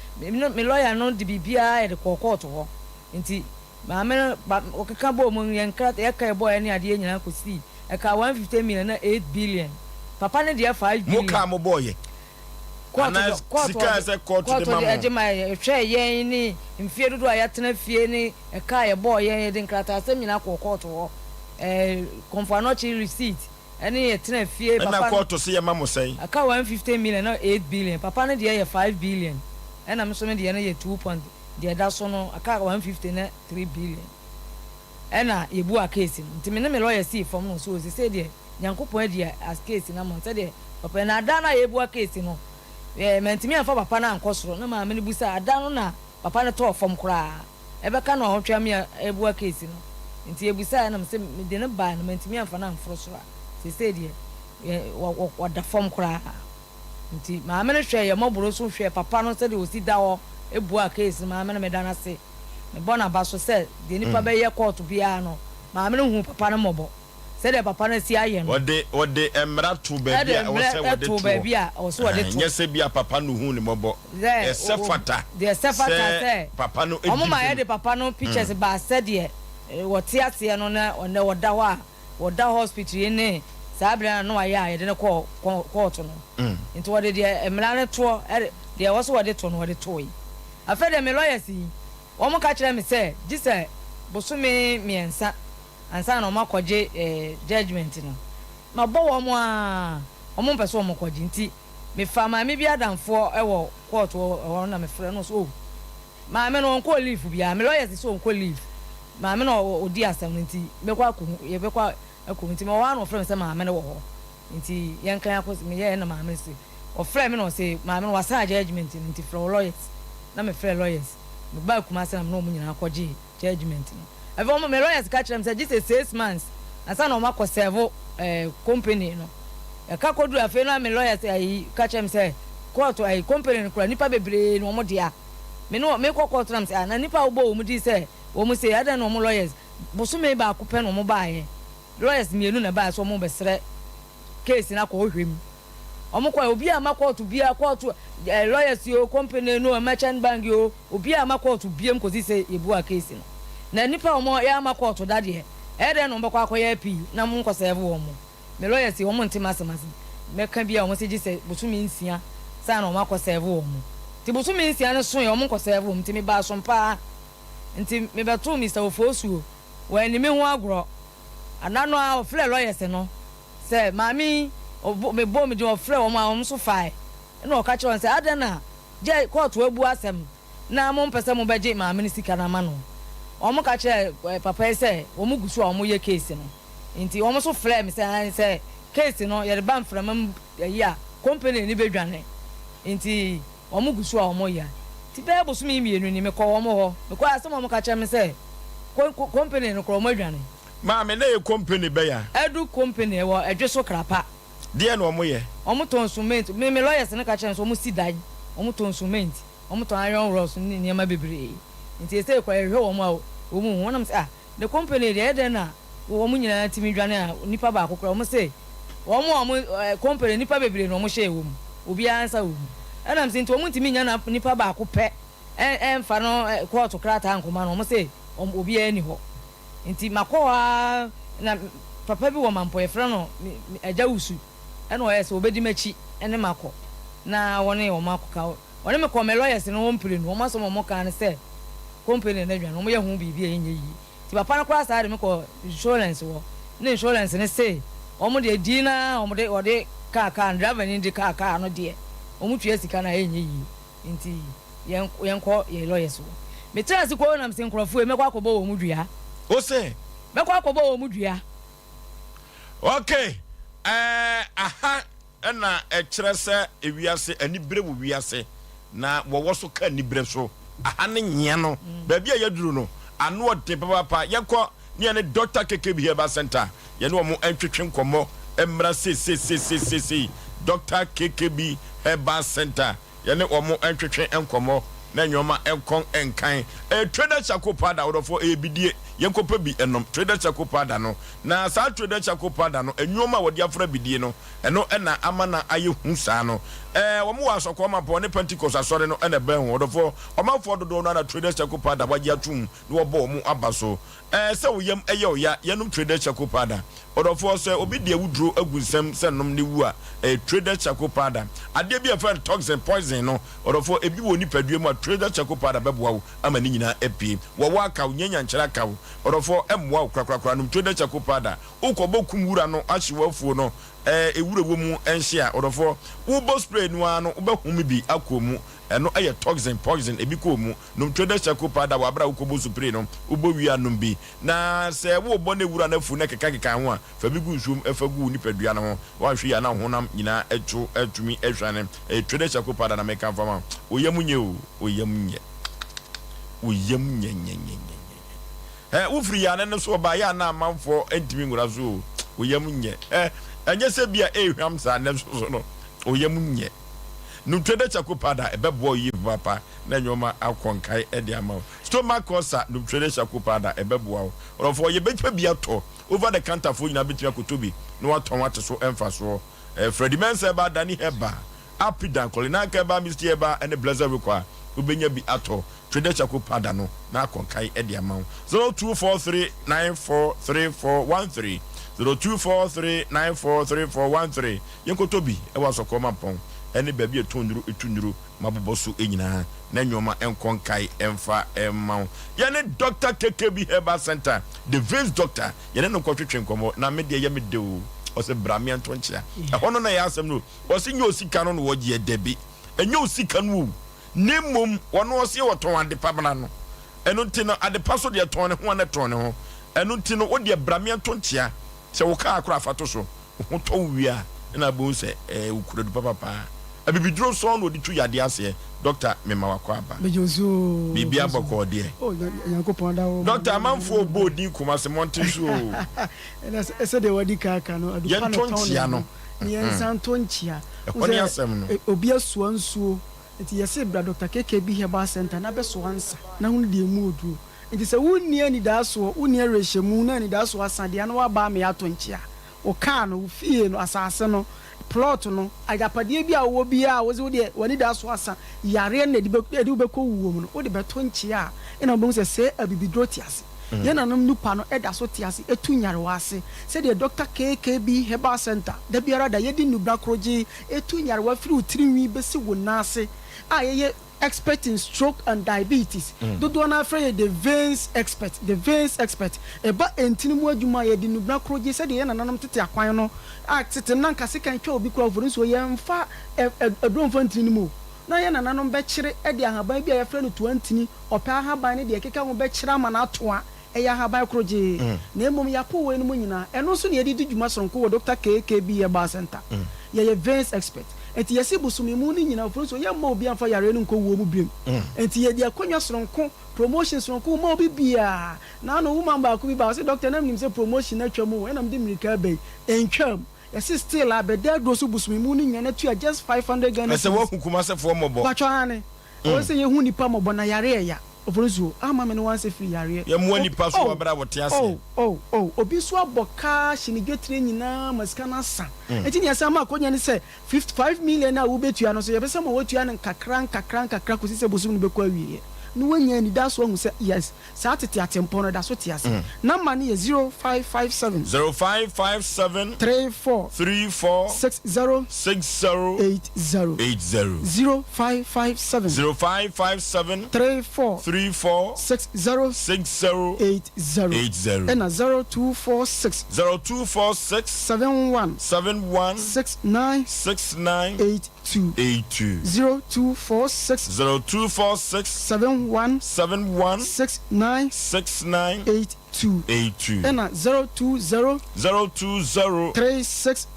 lawyer no de bibia ye de court ho nti maame okeka bo mu ye nkrata ye ka ye bo ye ne ade nyina kosi aka 150 million na 8 billion papa ne de 5 billion mo ka mo boye ana sika se court de mamo ejema hwe ye ni mfie dodo a yatena fie ni eka ye boy ye de nkrata asem nyina court ho confirmatory receipt ene ye tena fie papa na court se ye mamo sei aka 150 million na 8 billion papa ne de ye 5 billion ena me so me de ye 2 point de da so no aka 150 na 3 billion ena ye bu a case nti me ne me lawyer see from no so say de Nyankopon de as case na mo say de papa na da na ye bu a case no mentimi afa papa na ankosoro na maame ne busa ada no na papa ne to fom kura ebeka na ohotwa me ebu case no nti ebusa na mse de ne ba na mentimi afa na amfrosoro se de wada fom kura nti maame ne hwe ye moboro so hwe papa no se de osi da ho ebu case maame ne meda na se me bona ba so se de nipa be ye court bia no maame ne hu papa ne mobo se de papa na si aye no wode emra to ba bia o se wode to ba bia o so wode to nyese bia papa no hu ne mobo e se fata se papa no omo ma ye de papa no pictures ba se de wote ase no na woda ho a woda hospital ne sabra no aya ye de ne court no nti wode de emra ne to de wo so wode to no wode to yi afa de me lawyer si omo ka kire me se gise bosume miensa ansa na omakwaje judgment no ma bo wo mo a omo mpese omo kwaje nti me fa ma me bi adamfo ewo court wo na me frɛ no so ma me no onko leave bia me lawyer so onko leave ma me no odi asam nti me kwa ko ye be kwa ko nti me wa no frɛ me se ma me no wo ho nti yen kan akọ me ye na ma me se o frɛ me no se ma me no wasa judgment nti frɛ lawyers na me frɛ lawyers me ba kuma se na me no mo nyina akwaje judgment no ave me lawyers catch them say just 6 months asa na o makọ serve company no e ka kodu afi na me lawyers ai catch them say court ai company no kura nipa bebre no mo dia me no me kọ court na say na nipa obo o mu di say o mu say ada no mo lawyers boso me ba akọ pe no mo ba ye lawyers mienu na ba so mo be sere case na kọ hwem o mo kwa obi ama court bia court lawyers yo company no merchant bank yo obi ama court biem ko di say ebu a case no na nipa omo ya ma court dade ede no mbekwa akoya pi na mo nkoseve wo mo me lawyer si wo mo ntima asemase me ka bia wo se gise botumi nsia sa na o makoseve wo mo ti botumi nsia ne so ye wo mo nkoseve wo mtimi ba so mpa nti me beto Mr. Oforisuo wo ani me ho agro anano a ofle lawyer se no se mami me bo me je ofle wo mo a wo so fai na o ka che won se adana je court wo bu asem na mo mpese mo beje mami ni sika na ma no omo ka che papa say omo gusu omo ye case no nti omo so frɛ me say case no ye ban from ya company ni bedwane nti omo gusu a omo ya ti be bosu mi mienu ni me ko omo ho me ko asem omo ka che me say company no ko omo adwane ma me na ye company be ya edu company wo edweso krapa de na omo ye omo ton cement me lawyers ne ka che so omo si dan omo ton cement omo ton iron rods ni niam bebre nti say ko ehwe omo a omo wonam say the company de eden na omo nyina timi dwane a nipa ba akokora omo say omo company nipa bebre no omo hye ewo obi ansa wo enam sin to omo timi nya na nipa ba akopɛ emfa no court krata ankoma no omo say obi ani ho nti makoa na papa bi wo mampo e frɛ no agya usu ena o yes obedi machi ene mako na woni o makoka woni me come lawyers no wompire no omo so mo kan say company na dwan omo ye hu bibia enye yi ti papa na kwa sa de me ko insurance wo na insurance ne say omo de di na omo de ode ka driver ni de ka no de omo tue sika na enye yi nti yen ko ye lawyers wo me tell si ko na mse nkrofo e me kwa kobo wo mu dua Osei me kwa kobo wo mu dua okay aha na kyerɛ sɛ ewiase ani bre wo wiase na wo so ka ni bre so aha ne nyɛ no ba bia yaduru no ano ɔde papa yɛkɔ ne ne doctor keke bi heba center yɛ ne ɔmo antwetwe nkɔmɔ emra se doctor keke bi heba center yɛ ne ɔmo antwetwe nkɔmɔ na nyoma enkon enkan trader chakopada odofo ebidie yenkopa bi enom trader chakopada no na sa trader chakopada no enyoma wodi afra bidie no eno na amana aye hu saa no wo mo asokọ ma po ne Pentecost asore no na ben odofo omafo dodo no na trader chakopada wagi atum no obo mo abaso se wo yam eye oya yenum trader chakopada odofo se obi de wudro agusem se nom ne wu a trader chakopada ade bi afa toxin poison no odofo ebi wo ni padue mu trader chakopada beboa wo ama ni nyina epie wo waka nyanya nkyera ka wo odofo emwa wo krakrakra no trader chakopada ukobokum wura no ahyewafuo no ewura wo mu enhye a odofo wo bo spray no ano wo behumi bi akomu eno eye toxin poison ebi ko mu no trader chakopada wa bra ukobo spray no wo bo wi anom bi na se wo bo na wura na fu na keka ho a fa bi gu nsum efa gu ni padua no ho wa hwe ya na honam nyina etu atumi ehwane trader chakopada na meka fama oyamunye nye ufri ya ne so ba ya na amanfo entimi ngura so oyamunye enye se bia ehwam sa ne so no oyamunye no trader chakopada ebebo yi papa na nyoma akonkai e de ama stomach ulcer no trader chakopada ebebo orofo ye betwa bia to over the counter for nyina betwa kotobi no waton wate so emfa so Freddy Mensa ba dani heba apidan kolina ka ba Mr. Eba and blazer rekwa ubenya bi ato trader chakopada no na akonkai e de ama 0243943413 0243943413 yenkotobi e wasoko mampon ene baby etunuru maboboso enyina na nyoma enkonkai emfa emma yene doctor kekebi heba center the veins doctor yene no kwatwetwe nkomo na me de ye me de o ose bramian tonchia hono na ya asem no ose nyo sika no wogie debi enyo sika no nemom wono ose woton ade pabana no eno ntino ade paso de ton ne ho na ton ne ho eno ntino wo de bramian tonchia se wo ka akura fato so ho ton wi a na bo se ukura du papa abibidro so no di tu yade ase doctor mema wakwaba bejoso bibi aboko de yankopon da wo doctor amanfo obodi kuma se monte so ese de wadi kaka no adu pa no ton no yen san tonchia oni asem no obi asuo nsuo enti yese bra doctor keke bi heba center na beso ansa na hu de mu odu enti se wunni ani da so wunni rehemu na ani da so asade na wa ba me atonchia o ka no fie no asase no plot no agapade bi a wo bi a wo ze wo de wani da so asa yare na edi wo beko wuwo mu no wo de beto nchia ina obo se abibidro tiase yana nam nupa no eda so tiase etu nyare wase se de doctor KKB Herbal Center da biara da yedi nubra kroji etu nyare wa firi utirinwi besi wo nase a ye expert in stroke and diabetes dodo na afre the veins expert eba entinimu adwuma ye di nubra kroji se de yana nanam tete akwan no a tete nan kase kan twa obi kura Oforisuo ye mfa edronfo ntinimu na yana nanom be kire e de ahaban bi a ye fre no 20 opa ahaban ne de keka ho be kire ama na atoa eya ha ba kroje na emom ya po we no nyina eno so ne yedi dwuma sonko wo Dr. KKB Eba Center ye veins expert enti yesi busumi mu ni nyina ofro so ye ma obi anfa yare no nko wo mu biem enti ye dia konwa sonko promotion sonko ma obi bia na no woman ba ko bi ba say doctor na nim say promotion na twam we na mde mirika bay entwam yesi still abeda do so busumi mu ni nyina tu just 500 Ghana se wo hukuma se fo mobo batwane o say ye hu nipa mobo na yare ya Oforisuo ama me no wan say free yare ye mo nipa so abra wote ase obi so aboka shinigwetire nyina masika na sa enti ne asa ma akonya ne say 55 million na wo betua no so ye besa ma wotua ne kakra ko sise bosum no be kwa wiye no wanya ni da so hu say yes sa tete atempo no da so te ase number ne ye 0557 34 60 0557 34 60 and 0246 71 69 82 0246 71 69 82 and 020 36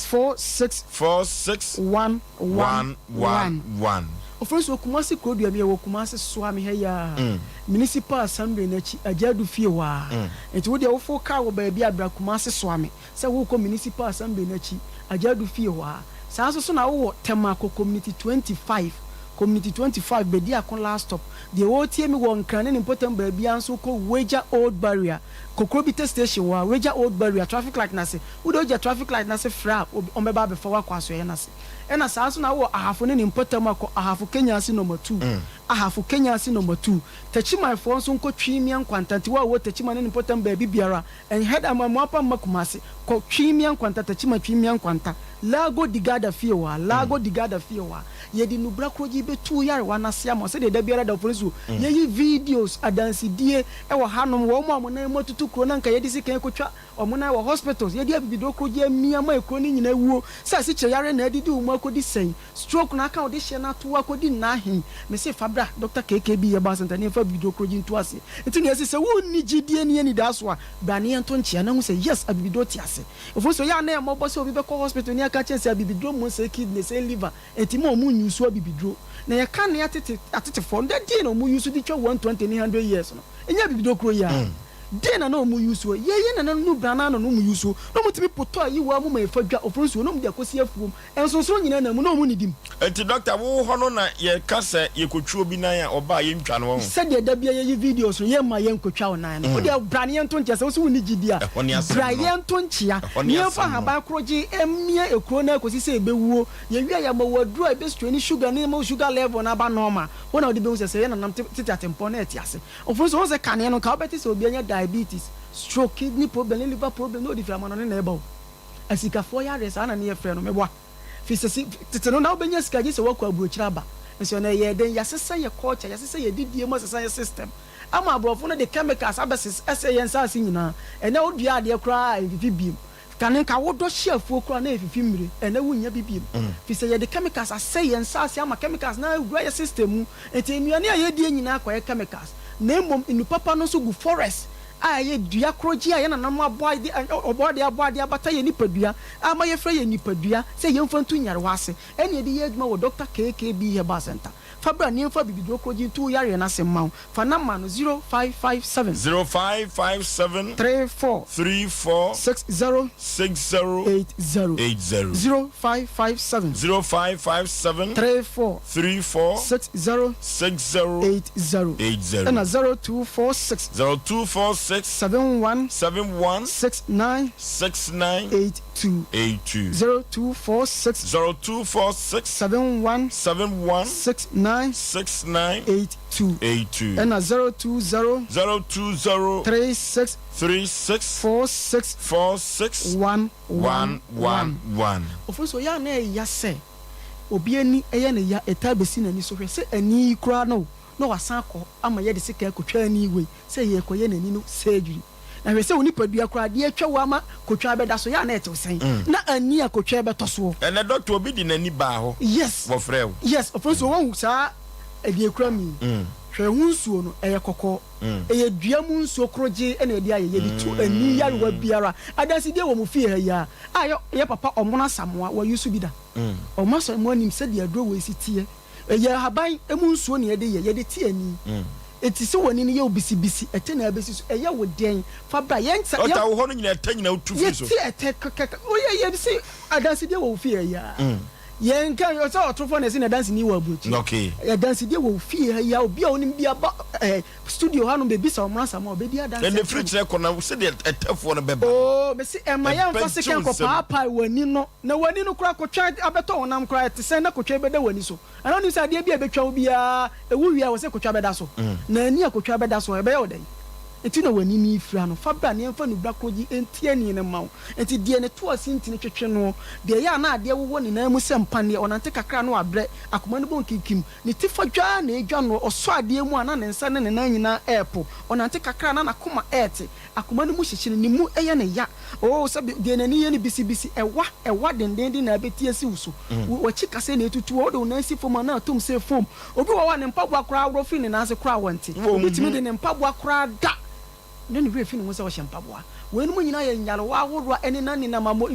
46 111 Oforisuo Kumasi Kodu Ami wo Kumasi Swami heya municipal assembly na chi ajadu fie wa enti wo de wo fo ka wo ba bia abra Kumasi Swami se wo ko municipal assembly na chi ajadu fie wa sa so na wo Temako community 25 bedi akon last stop de wo tie mi wo nkran ne important ba bia nso ko Wager Old Barrier Kokrobite station wa Wager Old Barrier traffic light na se wo do traffic light na se fra on be ba be fa wa kwaso ye na se ena saa so na wo ahafo ne important akọ ahafo Kenya si number 2 ahafo Kenya si number 2 tachima fo nso nko twimia nkwantanti wo tachima ne important ba bibiara en head amamu apa makumase ko twimia nkwanta tachima twimia nkwanta Lago Digada Fiewa ye di nubra kroji betu yare wana siamo se de da biara da Oforisuo ye yi videos adansi die e wo hanom wo mo na matutu kro na nka ye di sikan kotwa omo na wo hospitals ye di abibido kroji amia ma ekro ni nyina wuo sa se che yare na adidi umu akodi sen stroke na aka odi hye na to akodi na hin me se fabra Dr. KKB Eba Center ne fa bibido kroji ntu ase enti ne se wo ni gidie ne ni da so a brane ento nchia na hu se yes abibido ti ase Oforisuo ya na e mo bo se obi be ko hospital ni aka chense abibidro mo se kidney se liver enti mo mu nyusu abibidro na ye kan ne atete for nda die no mu yusu di twa 120 ni 100 years no enya abibidro kro ya die na no mu yusu ye na no brana no mu yusu no mutimi poto ayi wa mu ma efadwa Oforisuo no mu de akosi afuom enso so nyina na mu no mu nidim enti doctor wo ho no na ye kasa ye kotwuo bi nan a oba ye ntwa no wo se de da bia ye videos ye ma ye nkotwa onan no de brane ye ntontia se wo ni gidia bra ye ntontia ye fa haba kroji emia ekro na akosi se ebewuo ye wi ya ma wadru e be strain sugar ni ma sugar level na ba normal wona odi be se ye na nam tete atempo na etiase Oforisuo wo se kane no ka obeti se obi anya diabetes stroke kidney problem liver problem no di framano ne eba asika fo ya resa na ne ye frɛ no meboa fisesi tete no na obenya sika gi se wakɔ abuokyira ba nso na ye den ya sesa ye culture ya sesa ye didie mo sesa ye system ama abrofo no de chemicals abesis ese ye nsa asinyina ene odua ade kra efifi biem kanen ka wodo hyeafuo kra na efifi mmire ene wunya bibiem fise ye de chemicals ase ye nsa asi ama chemicals na ugwa ye system mu eti enuane a ye die nyina akɔ ye chemicals na emom inu papa no so gu forest aye dua kroji aye na namu aboade abata ye nipadua ama ye frɛ ye nipadua se ye mfantu nyare wase ene edi ye adwuma wo Dr. KKB Eba Center fabra ni mfa bibidro kroji tu yare na semma fa na ma no 0557 34 60 80 0557 34 60 80 and 0246 71 69 82 0246 71 69 82 and 020 36 46 111 Oforisuo ya na ya se obi ani eye na ya etabesi na ni so hwe se ani kura no wasan akọ ama ye de sika ekotwa ani we se ye ekoye na ni no surgery na hwe se oni padua kura de atwa wa ma kotwa be da so ya na etew sen na ani akotwa be to so ene doctor obi di nani ba ho yes wo frɛ wo yes Oforisuo won sa edi ekura mi hwe hu nsuo no eye kokko eye dua mu nsuo kroje ene de aye ye tu ani yarewa biara adansi de wo mu fie ha ya ayo ye papa omona samoa wa yusu bida omo so mo anim se de adro wo esitie eye haban emu nsuo ne ye de tie ani eti se woni ne ye obisibisi ete na abesi so eye wo den fa bra ye nsa ye ota wo ho no nyina ete nyina otu fi so ye ete kaka o ye bisi adansi de wo fie ya ye nka yo so otrofo na si na dance ni wa buchi okay ya dance de wo fie ya obi a onim bia ba studio ha no be bisa omra sama obedi dance and the fridge record na se de etefo no beba oh be si e ma ya mfa se ken ko papa wani no na wani no kura ko twa abeto onam kura te sen na ko twa beda wani so ana ni sa de bia betwa obi a ewu wi a wo se ko twa beda so na ani akotwa beda so e be ya odan enti na wani ni ifra no fa bra ne mfa no bra koji enti ani ne mawo enti de ne to asinti ne twetwe no de ya na ade wo ne na mu sempa ne onante kakra no abre akoma ne bon kikim ne tifa dwa na edwa no oso ade mu ana ne nsa ne ne na nyina epo onante kakra na nakoma ete akoma ne mu hyehyene ne mu eye ne ya o sabi de ne ye ne bisi ewa denden na abeti asi wuso wo chi kase na etutu wo de na si fom na atom se fom obi wa ne mpabwa kra agro fi ne na ase kra wanti obi timi de ne mpabwa kra da nani we fi no se wo hyempaboa we no nyina ye nyalo wa woro ene na ni na mamo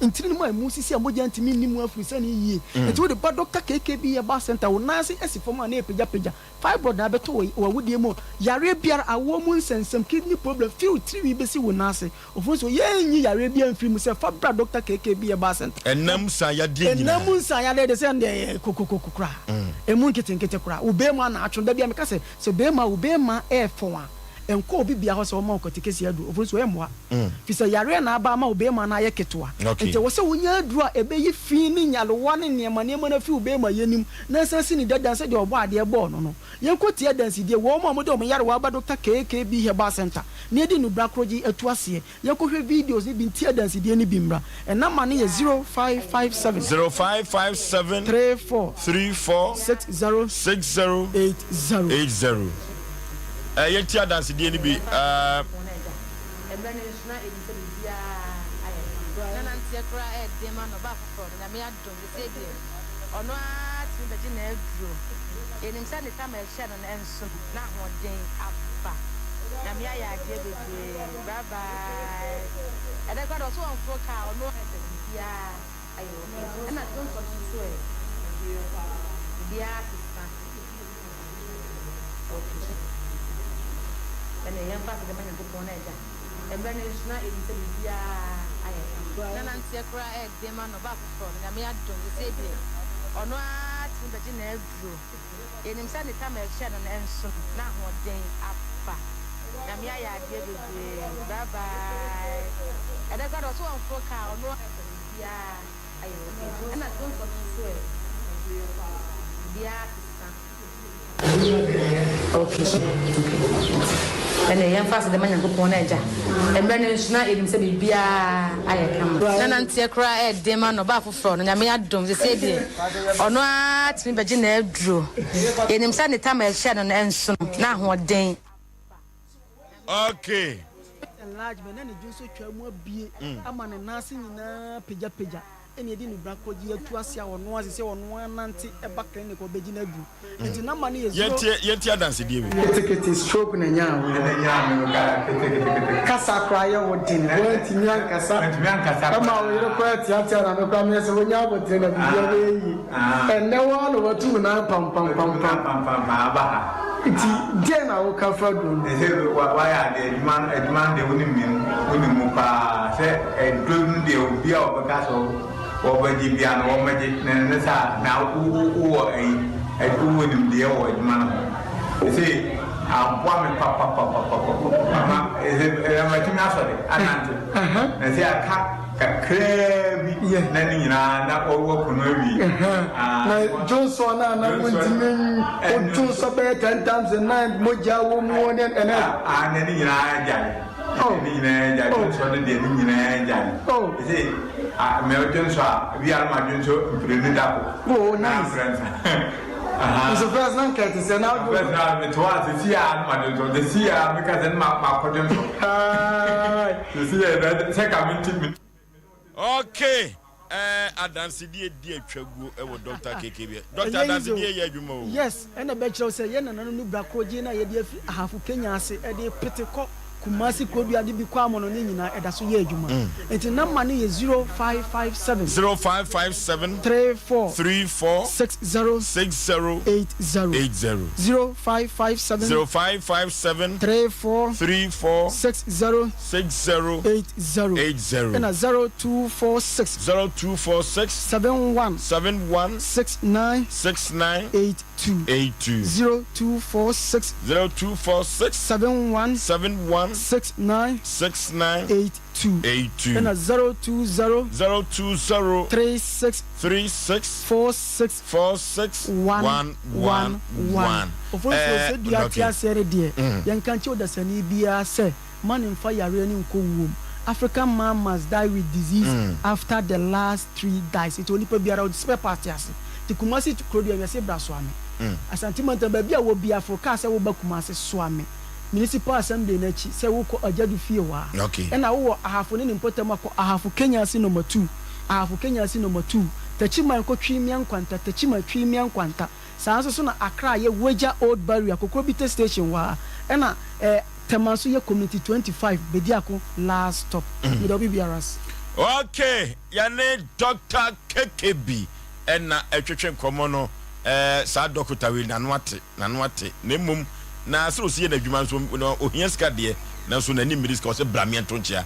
ntiri no mu sisi amoja ntimi ni mu afri sani yie enti wo de ba doctor KKB ye ba center wo na se esi fom na epeja fibroid na beto wo wudie mu yare biara awo mu nsensem kidney problem feel 3 we be si wo na se ofo so ye nyi yare bia mfiri mu se fa bra doctor KKB ye ba center enam sa ya die nyina enam sa ya de se nde kokokokokra emu nkete kra wo be ma na atwo da bia me ka se be ma e fon a enko obi bia ho so ma okotikesi adu ofo so emwa fisa yare na aba ma obe ma na ye ketwa ente wo se wonya adu a ebe yi fi ni nyalowa ne niema na fi obe ma yenim na sansi ni dada se de obo ade ebo no yenko tie dansi die wo ma mo de o yare wa ba doctor KKB he ba center ne edi no brakroji atu ase yenko hwe videos ni bi tie dansi die ni bi mra na ma ne ye 0557 34 60 yeti dance die ni bi and the young pastor the man to Ponaja. And when it's not in Serbia, I am. Nancy cry at the man of Bafford, and I don't say it. Or not in the Geneva drew. In him Sunday time at Shannon and soon, not one day up. Namia, give it. Bye bye. And I got also on for car, no, yeah, I am. And I don't want to swear. And the young fast the man go Ponaja. And when it's not even say Bia, I am. Nancy cry at the man of Bafford, and I may have done the same. Or not in Virginia drew. In him Sunday time at Shannon and soon, not one day. Okay. Enlargement and the juice of be a man and nursing in a peja. And you didn't black what you to us or no as on one anti a back clinic or Begina do. It's no money is yet dance. Ticket is stroking and young. Casa cryer or tin, went in young Casa, come out with a quiet theatre and a promise of a yard and no one over 2 now pam. It's Jenna will come for them. Why are they demand the women say and driven the beer of a castle over the piano or magic now who are a woman the old man. You see, I'm one papa is a matinasity. And say I can't. Crabby, Nanny, not over Kunovi. Johnson, I went to me, and 10 times a night, Moja, woman, and any oh, is it? Americans are, we are my junto, oh, nice friends. It's a first non cat is an outfit to see the sea because then my cordon. The sea, second. Okay, adansidie die twagu ewo Dr. KKB. Dr. adansidie ye adwuma o. Yes, and the becho say ye nanu nu brakoje na ye de ahafu Kenya ase e de peteko Kumasi Kodu adi bi kwa mono ni nyina eda so ye adwuma. Enti number ni ye 0557 34 60 80 0557 34 60 80 and 0246 71 69 82 0246 71 69 82 and 020 36 46 111. Of course, you said you are here, dear. Young can't the Sani Bia say, man in fire raining cool. African man must die with disease after the last 3 dies. It only be around spare parties. The Kumasi to Claudia Yasebra Swami. A sentiment baby will be a forecast. I will back Kumasi Swami. Municipal Assembly Nechi say we ko ajadu fie wa. Okay. And I have an important mako. I have Kenya si number 2. I have Kenya si number 2. Techima ko twimian kwanta. Techima twimian kwanta. Sanso so na Accra ye Weja Old Barrier Kokrobite Station wa. Ena Temanso ye Community 25 Bediako last stop. With BBRS. Okay. Yane Dr. KKB. Ena etwetwe komono sa Dr. Will nanwate nemum na so sie na dwuma so no ohia ska de na so na ni minister ko se bramiento nchia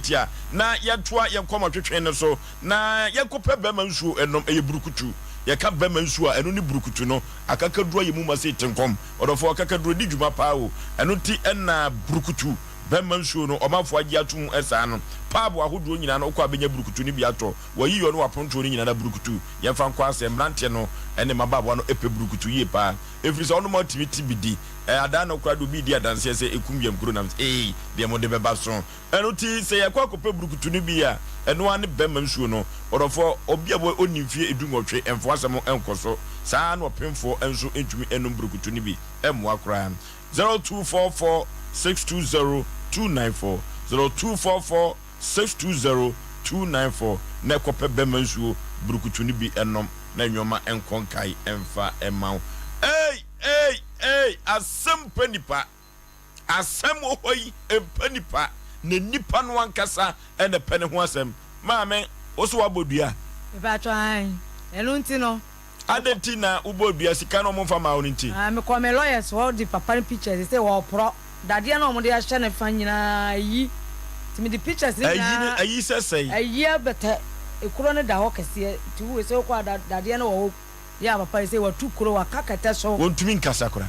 tia na yetoa yenkoma twetwe ne so na yekopa bema nsuo enom burukutu yeka bema nsuo a eno ni burukutu no akakaduro yemu ma se tenkom odofo akakaduro di dwuma pa o eno ti na burukutu bema nsuo no omafo agi atum esa no paabo ahodo nyina no kwa benya burukutu ni bi ato wayi yo no waponto ni nyina na burukutu yemfa nkwa asem brante no ene mababo no epe burukutu ye pa efiri so no motivity bidi ada no kwa do bi di adanse se ekumyam kuro nam de mo de beba so eno ti se yakwa kope burukutu ni bi a eno ane bema nsuo no odofo obiabo onimfie edunwotwe emfo asem enkoso saa no pemfo enso entumi enum burukutu ni bi emo akra 0244 620 294 0244 620 294 na kope bema nsuo burukutu ni bi enom na nyoma enkonkai emfa emaw Asem Mpe Nipa asem ohoi Mpe Nipa ne nipa no ankasa ene pene ho asem maame oso wabodua e ba twan enu nti no adenti na ubodua sika no mo fa ma oni nti me call me lawyers all the papa pictures say wo pro dade na mo de a hye ne fa nyina yi timi the pictures ni na ayi sesei ayi abeta ekuro ne da ho kese ti wo se ko dade na wo ya papa say wo tu kuro wa kakata so wontumi nkasa kura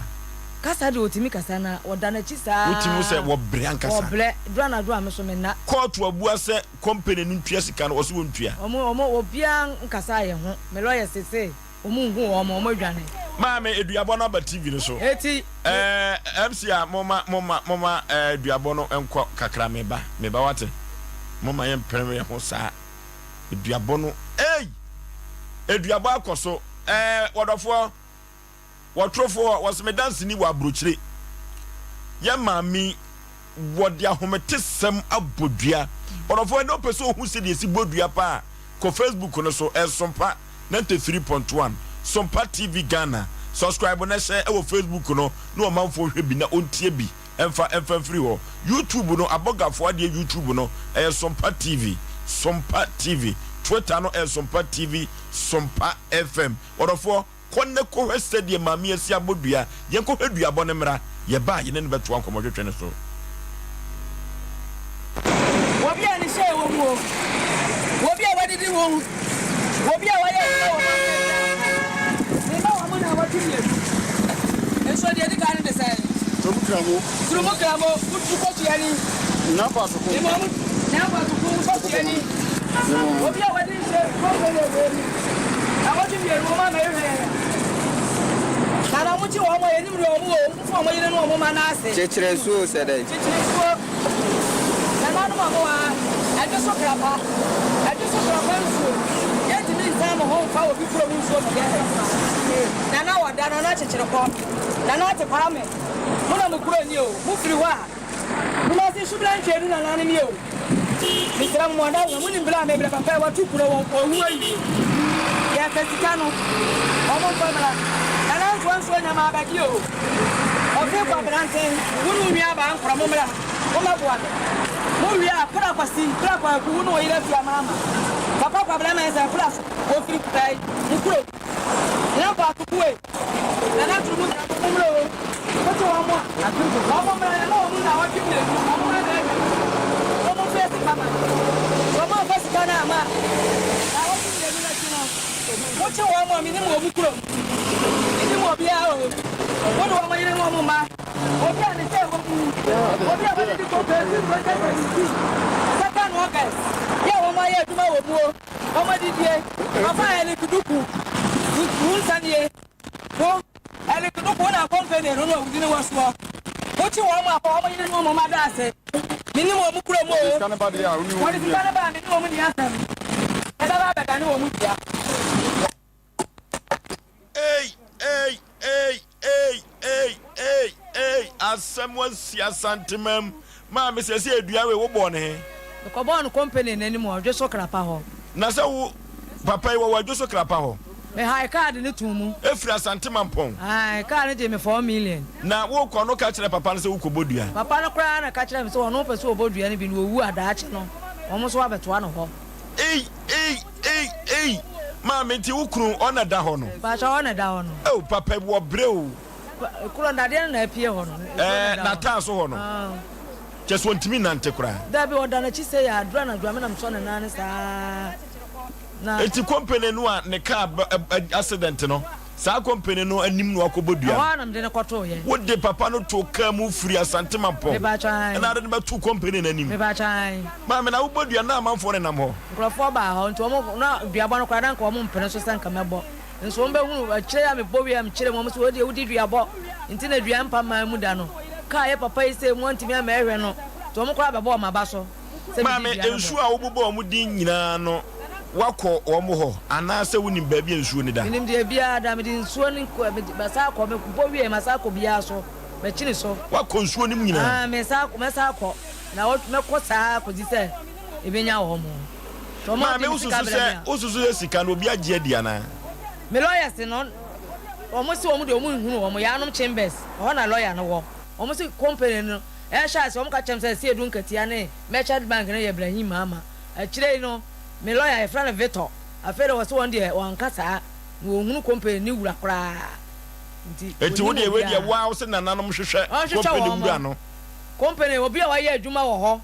kasa de otimi kasa na odana chi sa otimi se wo bre ankasa wo bre do na do ameso me na court abua se company nu ntua sika no wo se wontua omo obia nkasa ye ho me lawyer sese omo hu omo dwane maame eduabo no ba TV no so eti MC a moma eduabo no enko kakra meba wate moma ye mpere ho sa eduabo no eduabo akoso wodofo watrofo wasme dance ni wa brochire ya mami wodi ahometesem abodua wodofo no peso hu se de si bodua pa ko Facebook no so Sompa 93.1 Sompa TV Ghana subscribe na share e Facebook no no manfo hwe bi na ontie bi emfa free ho YouTube no abogafo ade YouTube no Sompa TV Twitter no Sompa TV Sompa FM wodofo konne ko hwese de mami asi abodua yenko hwedua bone mra ye ba ye ne beto ankomo twetwe ne so wobi ani she wo mo wobi a wadidi wo wobi a waye wo ne ba wo mo na wati ye enso de di kan de sai tumu kramo utu ko tiani na pa so ko na pa so ko tiani wobi a wadidi she ko ko le wo awati bi ru ma me he kana muti wo mo yeni mro mo fo mo yeni no mo ma na ase chechire suo se dai chechire suo kana no mo wa ade so krapa suo yeti ni nzama ho fa obi pro mu suo no na wada no na chechire ko na te para me mo na mo kuro ni o mo firi wa mo na se subran chedu na na ni o Mr. Mwanda, when Blam, maybe Papa, what you put on who are you? Yes, Casicano, almost Pamela, and I was once when I'm about you. Okay, Papa, who we have from Mumra, who we are, put up a seat, Papa, who know you left your mamma. Papa, Papa, is a plus, what you pay, you could. Now, Papa, wait, and I'm to look at the window. What's your mama? I think the mama, I know what you did. Almost first, Mama. Mama, first, Canama. I want to let you know. What's your mama? Minimum, minimum, be out. What do I mean, Mama? What can I say? What do I want to go? Second workers. Yeah, Mama, yeah, tomorrow. Mama did ye. Mama, I need to do. Who's on ye? Go. I don't know what I company, I don't know, you know what's wrong. What you want, Papa, you know, Mamma, I said. Minimum, what is the Canada? Minimum, the answer. And I know what you Hey, as someone see a sentiment, Mamma says, do you have born here? The Cobon company anymore, just so crap. Nasa, Papa, you were just so crap. Me high card in the tomb. Efra santima pon. I can't give me 4 million. Na wo ko no catch the papa say wo ko bodua. Papa no cry na catch them so no person bodua ni bi no wu adache no. Omo so abeto no ho. Ma me ti ukru ona da ho no. Ba cha ona da ho no. Oh papa wo breu. Ukru na de na apie ho no. Na ta so ho no. Just want me nante kra. Da bi oda na chi say ya adra na adra me na so na na sa. Eti company no a ne car accident no sa company no anim no akobodua wa na mde ne kwoto ye wo de papa no to car mu free asante mapo me ba chan na de ba tu company na anim me ba chan ma me na wo bodua na amanfo ne nam ho nkrofo ba ho nti omo na duabo no kwa na nka omo mpene so sanka mebo nso ombe hunu akire ya me bowi am kire mo so wo di duabo nti na dua mpa ma mu da no ka ye papa yi se mo ntimi ama ehwe no to omo kwa bebo ma ba so ma me ensu a wo bobo omo din nyina no wako omo ho anase woni baabi ensuo ni da nim de bia da me din suo ni ko me sa ko me kubo wie me sa ko bia so me chini so wako nsuo ni nyina me sa ko na me ko sa ko di se ebenya wo mo to ma me ususu sika no obi agye dia na me lawyers no omo si omo de omo hunu omo ya anom chambers ho na lawyer no wo omo si company no e sha se omo ka chem se edu nkatia ne merchant bank ne Ibrahim mama a kire no me lawyer e friend Victor afere was one day wan kasa wo hunu company ni wura kra nti eti wo de we de wa se nananom hwehwe company wura no company obi a wa ye adwuma wo ho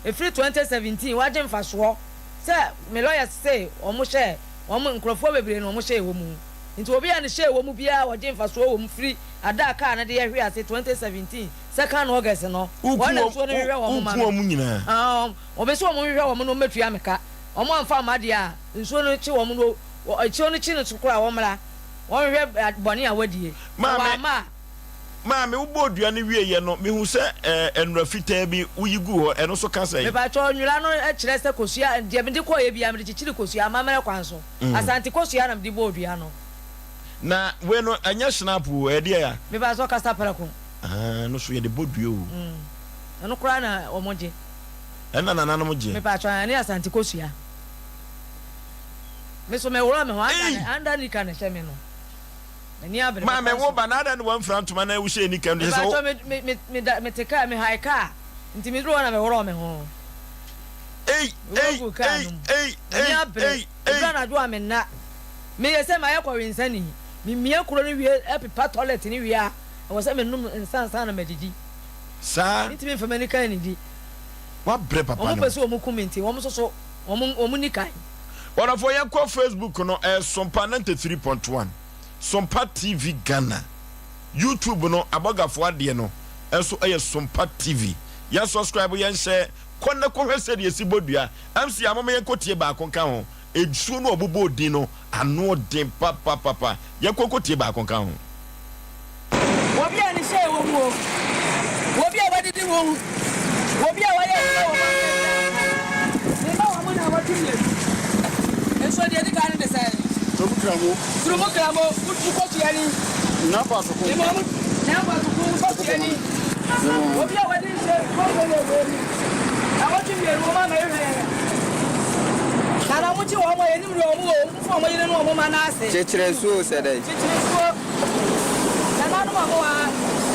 e free 2017 wa je mfaso se me lawyer say omo hye omo nkrofo bebre no omo hye wo mu nti obi a ne hye wo mu bia wa je mfaso wo mu free ada ka na de ye hwe ase 2017 2nd August no wona so ne hwe wo mu ma wo mu nyina obi so wo mu hwe wo mu no metua meka omo amfa amade a nsuo no chi wo mu no echi no chi no tukura wo mra wo hwe boni a wadie ma me wo bodua ne wie ye no me hu se enura fitaa bi uyigu ho eno so ka sai me ba cho nwura no e kire se kosua de me de koye bia me de chichiri kosua mamere kwanso asante kosua na me de bodua no na we no anya snap wo e de ya me ba so kasa parako no so ye de bodua o eno kura na omoje ena nana no moje me pa cho ani asante kosua me so me wura me ho anda ni kan hye me no ma me wo banada no wan front man na wo hye ni kan de so me teka me high car nti me ro na me wura me ho na do amena me yese ma yakọ winsani me mia kuro ni wie epipa toilet ni wie a wo se me num nsansan na medidi sa nti me fama ni kan ni di wa bre papa no omo pese omo comment omo so omo ni kan ora fo yakọ Facebook no Sompa 93.1 Sompa TV Ghana YouTube no abogafo ade no eso Sompa TV ya subscribe ya share konna ko hwese de esibodua MC amama ye kotie ba konka ho ejuo no obobo odin no ano den papa ye kokotie ba konka ho obi ani share wo mu obi a wadidi wo obi a waye wo ne ba wo mo na watimye eso de di kan de sai Trumukramo utukotu yani na paso ko na paso ko utukotu yani obi a wadi se ko ko I want you to woman. And I want you one way in the room for my little woman. I say, Chechresu said it.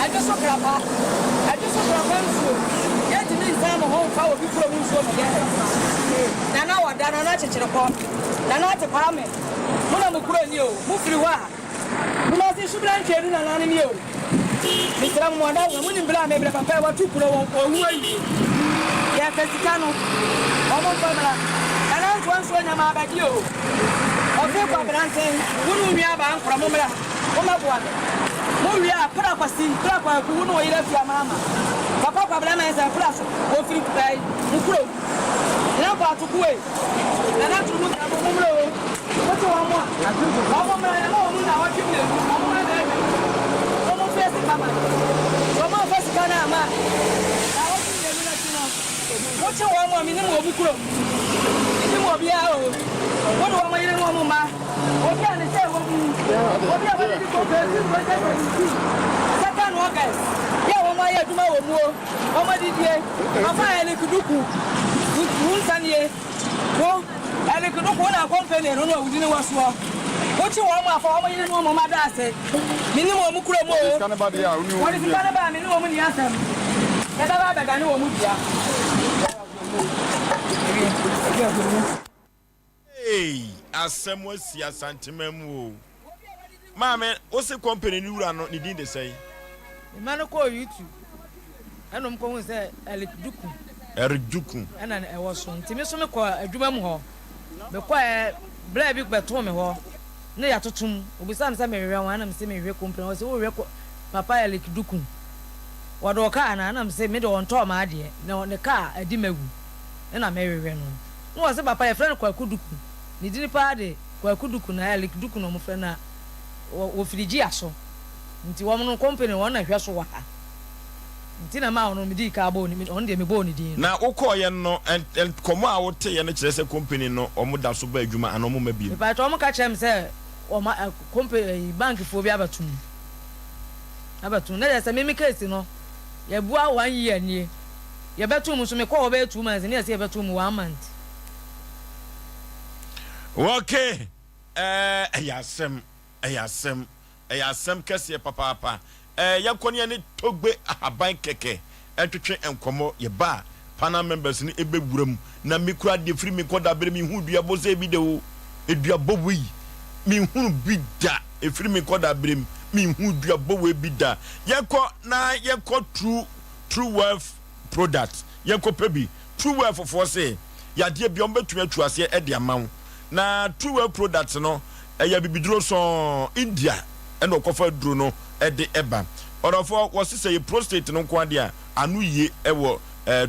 I just saw Grandpa. I just saw Grandpa. Yet in this time, home power people who so together. Now I done not to the pop. Not to Palme. One of the Kuro, you move through. Not should blank and an you. Mr. Amanda, when you maybe a pair to Kuro or who are you? Yeah, Casicano. Almost Pamela. And I once when I'm about you. Okay, Papa, saying, who we have from Mumra? One. Muria, Prapasi, Prapa, who know you left your mamma. Papa Problema is a class of free pay, Mukro. Now, to go away. And not to look at Mumro. What do I want? I know what you do. Almost first, Mama. Almost first, Canama. I want to what you want, minimum of Mukro. You will be out. What do I want, Mama? What can I say? Second August. Yeah, one my tomorrow. Oh, my dear. I'm fine. I could do. Sunday. Well, I could do one company. I don't know. We didn't want to. What you want for my little mama? I said, minimum Mukromo. What is the Canada? Minimum in Asem. I know Hey, Asem Mpe Nipa. Mama, what's the company you run on? Did they say? The man call you too. I don't come and say Eric Duku. And I was on Timmy call a drum hall. The quiet black big but Tommy Hall. Near to Tum, we some one and see me company was all record Papa Eric Duku. What do car and I'm saying middle on Tom, my dear. No, the car, a dimmer. And I'm Mary Renon. No, I said Papa a friend called Kuduku. Ni didn't party, where Kuduku and Eric Duku no friend. O frigi aso nti wo no company won na hweso wa ha nti na ma no medi ka bo ni on de me bo ni din na ukoye no and komo a wote ye ne kire se company no omuda so ba adwuma anomo ma bi pa to mo ka kire me se o ma company bank fo bi abatum na se me case no ye bua 1 year nie ye betum so me ko be 2 months ne se ye betum 1 month. Okay, Ayasem kese papa yakoni ne togbe ahaban keke etwetwe enkomo ye ba panel members ni ebewuram na mikura de free me koda bere mi hu dua boze bi de o edua bowi mi hu bi da e free me koda bere mi hu dua bowe bi da yeko true wealth product yeko pebi true wealth for say yade bi on betumi atuase e de amawo na true wealth product no eya bibiduro so India eno kofa duro no de eba orofo wose say prostate no kwa dia anu ye ewo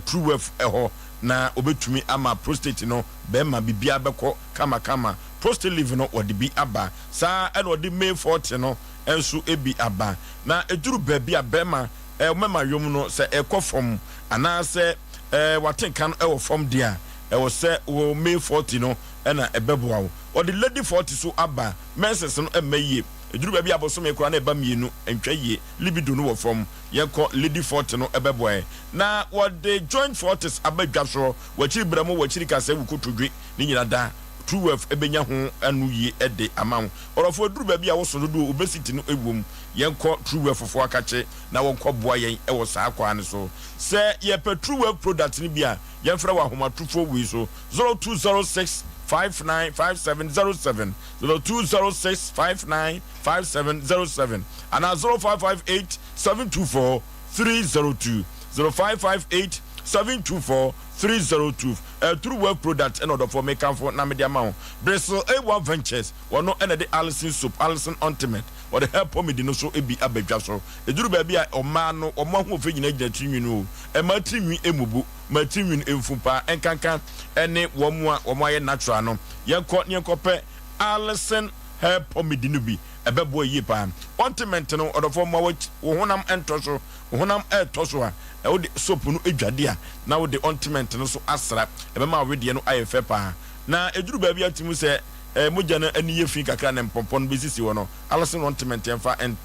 true wealth eho na obetumi ama prostate no be ma bibia beko kama prostate live no wode bi aba sa eno de May 40 no enso ebi aba na eduru baabi a be ma mema yom no se ekofom ana se watenka no ewo fom dia ewo se wo May 40 no ena ebeboa wo the lady 40 so aba menses no emaye eduru ba bia boso me kura na eba mienu entwa ye libido no wo fom ye ko lady 40 no ebeboa na wo the joint 40s abadwa so wachiri bramo wachiri kase wukotodwe ni nyina da true wealth ebenya ho anu ye ede amawo orofo eduru ba bia wo so do obesity no ewom ye ko true wealth fofo akache na wo ko boa yen ewo saa kwa ne so se ye pe true wealth product ni bia ye mfra wa homatufo wi so 0206 595707 0206 595707 and 0558 724 302 0558 724 302 true wealth product and order for make for na media amount Bristol A1 Ventures one no and the Allison soap Allison ultimate or the help me di no so ebi abedwa so eduru ba bia o ma no o ma ho fe nyina gina tinwi no e ma tinwi emubu ma tinwi emfupa enkankan ene wo mo aye natural no yenko pe Allison help me di no bi ebebo yi pa ultimate no order for ma wo honam entoso honam etoso a wo de soap no edwade a na wo de ultimate no so asra ebe ma we de no aye fe pa na eduru ba bia timu se moja na ani ye fin kakra na mpompon be sisi wo no Allison ointment enfa en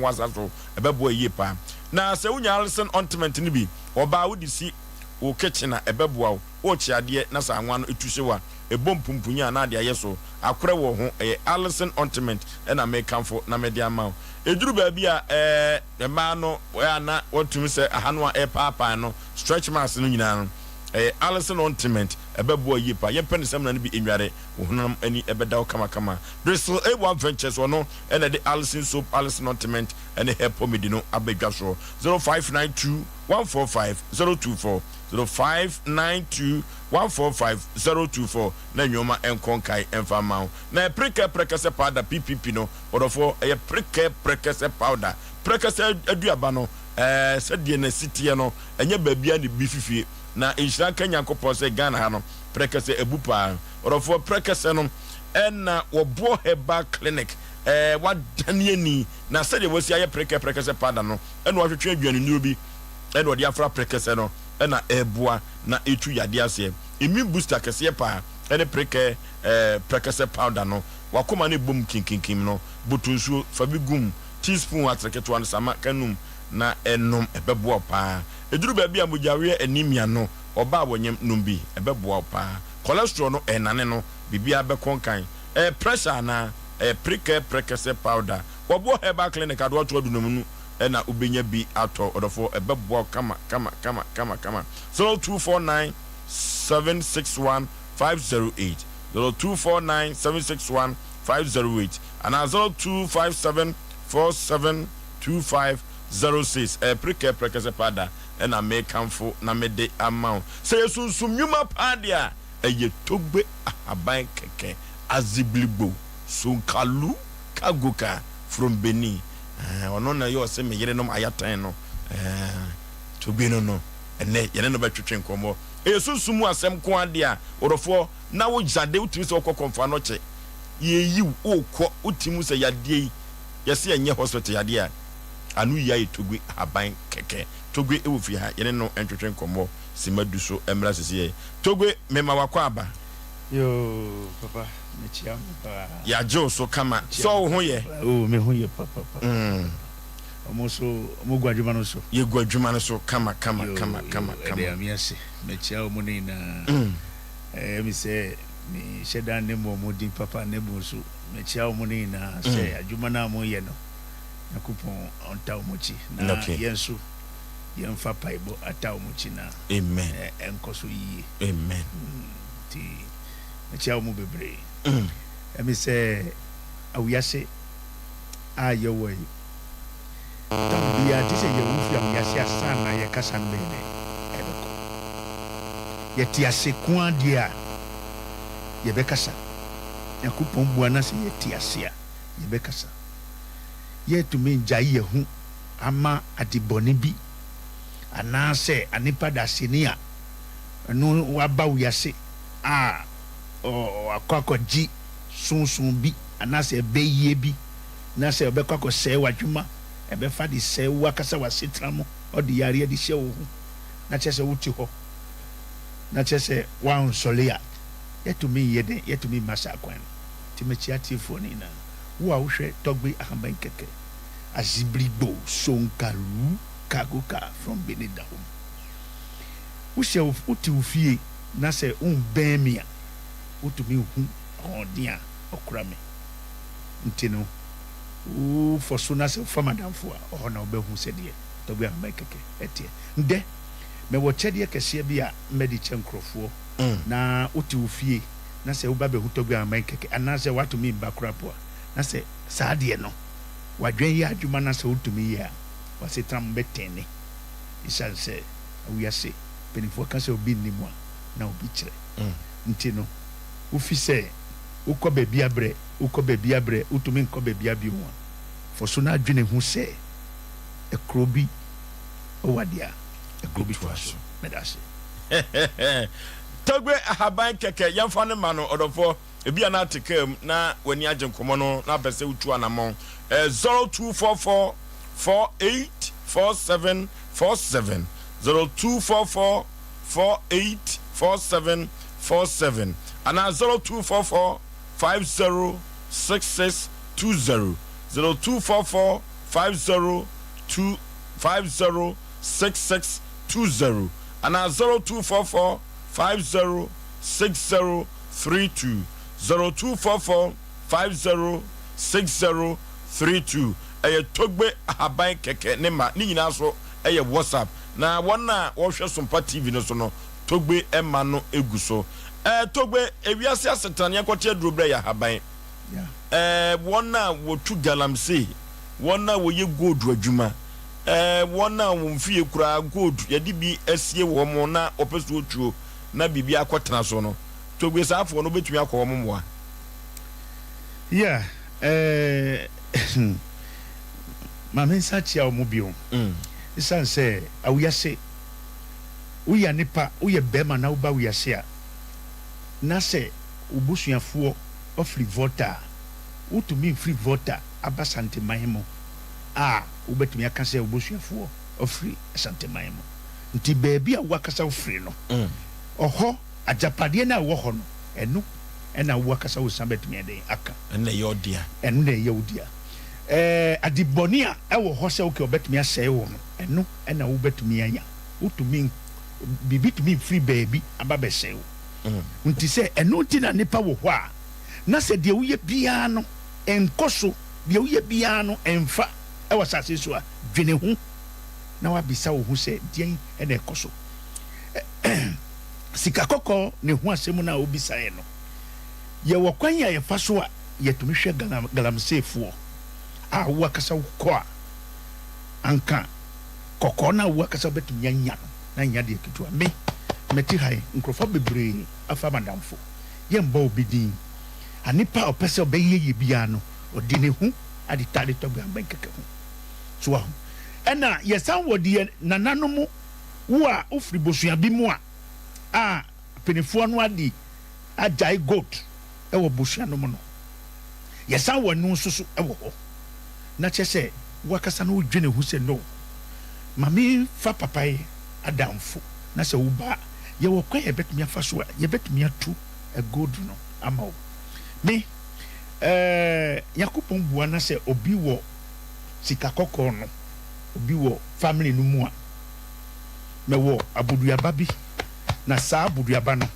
wasa so ebebo yi pa na se wunya Allison ointment ni bi oba wo di si wo kitchen na ebeboa wo o chiade na sa anwa no etuhyewa ebom pumpunya na de ayeso akore wo ho Allison ointment na me kamfo na me de ama eduru ba bia ma no ya na wotumi se ahano a papa no stretch marks no nyina no Allison ointment ebeboa yipa yempe ne sem na bi enware wo honam ani ebeda kama Bristol A1 Ventures wono na de Allison soap Allison ointment and hair pomade no abedwa so 0592 145 024 0592-145-024 na nyoma enkonkai enfamao na prekese powder PPP no odofo prekese powder prekese aduaba no sedie na sitie no enye babia ne bififie na enhira kanyankopɔ se Ghana ha no prekese ebupa odofo prekese no na wobo heba clinic wadaniani na sedie wosi aye prekese powder no ena wahwetwe aduane ni obi ena odi afra prekese no ena eboa na etu yade ase immune booster kese pa ene prekese powder no wakoma ne bom kinkinkim no butunsuo fabi gum teaspoon atreketo an sama kanum na enom ebeboa pa eduru ba bia mojawe anemia no oba wonyem numbi ebeboa pa cholesterol no enane no bibia be konkan pressure na prekese powder wobo heba clinic ado to adunum ena ubenya bi ato odofo ebeboa kama 0249 761 508 0249 761 508 and 0257 472506 prekese pada ena me kamfo na me de amount say sunsun nyuma padia eye togbe aban keke aziblibo sunkalu kagoka from Benin ono na yo se me yere no ayatan no togbe no ene yene no betwetwe nkomo sunsumu asem ko ade a orofo na wo jade utimi se okokonfa no che yeyi okọ utimu se yade yesi enye hospital yade a anu ya etogwe aban keke togwe ewofi ha yene no entwetwe nkomo simadu so emra sese togwe mema wakọ aba yo papa mechia papa ya jo so kama so ho ye me ho ye papa omoso mo gwadwuma no so ye gwadwuma no so kama de amiase mechia o moni na mi se mi sheda ne mo modin papa ne bo so mechia o moni na se adwuma na mo ye no nakupon onta o mochi na yenso yemfa paibo ata o mochi na amen enkoso yi amen ti mechia o mo bebre mi se awiyase ayewoi tambia tise ye wufi awiyase asana ye kasa mbele ebeko ye tiase kwa dia ye bekasa yakupon buana se ye tiase a ye bekasa ye tumi njaye ye hu ama adiboni bi anase anipa da senia no waba wiyase akwakoji sunsun bi anase beye bi na se obekwa se wadwuma ebe fa di se wakasa wasetramo odi yare di hye wo na chese wuti ho na chese wa onsolea yetumi yede yetumi masa kwan timechi atifo ni na wo a wohwe togbe ahaban keke aziblibo sonkalu kagoka from benedahom wo hye wuti ufie na se unbemia wotumi hu odia okrame ntino u fosuna se famadamfo a na obehu se de togbe ahaban keke etie nde me wo chede kese bia medi chenkrofo na woti ufie na se uba be hu togbe ahaban keke anase watumi mbakrapo na se saade no wadwen ya adwuma na se wotumi ya wasetam betene isanse awiyase penifo ka se obi nimu na obi kire ntino ufise ukọ bebi abre utumi nkọ bebi abi ho foso na adwene hu se ekrobi owadia ekrobi twaso medase togbe ahaban keke yemfa ne ma no odofo ebi ana atekam na wani agye nkomo no na bese utu anamon 0244 484747 0244 484747 and 0244 506620 0244 506620 ana 0244 506032 0244 506032 eye togbe ahaban keke ne ma ni nyina so eye WhatsApp na wona wo hwe Sompa TV no so no togbe ema no egu so togbe ewiase asetane akote aduro ya ahaban wona wo tu galamsey wona wo ye gold adwuma wona wo mfie kura gold yedi bi asie wo mo na opeso otuo na bibia akotena so no togbe saafo no betumi akọ wo mo Mame sachi a omubio. Isan se awiyase. Uya nipa, uye bema na uba wiyase a. Na se ubusuafuo ofri voter. Utumi free voter abasante mahemo. Ubetumi akase ubusuafuo ofri asante mahemo. Nti bebi a wakasa ofri no. Oho ajapade na wo ho no. Enu ena wakasa usambetumi ade aka. Ene yodia. Adibonia ewo hose oke obetumi aseye wo no eno ena wo betumi anya utumi bibi tumi free baby ababe seye nti se eno ti na nipa wo ho a na se de woye bia no enkoso de woye bia no emfa ewo sase so a dwene hu na wa bisa wo hu se dien ena ekoso sika kokko ne hu asemu na obisa ye no ye wo kwan ya ye fa so a ye tumi hwe galamsefuo wakasa ukwa anka kokona wakasa betum nyanya na nya de ketua me meti hai nkrofo bebre afa madamfo ye mba obidin anipa opese obeye ye bia no odi ne hu adi tade to gba keke hu so ena ye san wodi nananom wo a ofri bosua bi mu a penifo no adi ajai goat ewo bosua no mu no ye san wonu susu ewo ho na chese wakasa no dwene hu se no mami fa papai adamfo na se uba ye wo kwa ye betumi afa so ye betumi atu a good no amawo me yakupon bua na se obi wo sika kokko no obi wo family no mu a me wo abuduaba bi na sa abuduaba no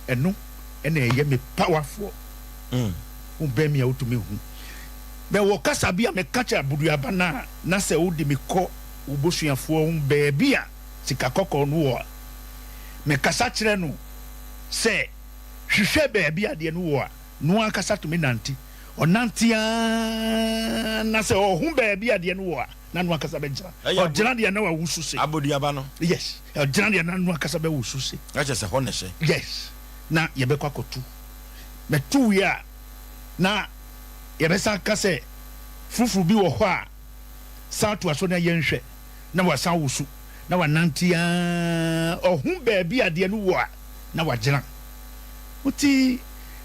eno ena ye me powerful umbemi ya utumi hu be wo kasa bia me kacha buduaba na se udi me ko ubosuafo be bia sika kokko no wo me kasa kire no se hwehwe be bia de no wo no akasa to me nanti onantia na se ohun be bia de no wo na no akasa be jira o jira de na wa wusu se abuduaba no yes o jira de na no akasa be wusu se acha se ho ne se yes na ye be kwakotu me tu ya na yebesa kase fufu bi wo ho a satu aso na yenhwe na wasan wusu na wanantia ohun baabi ade no wo a na wagina uti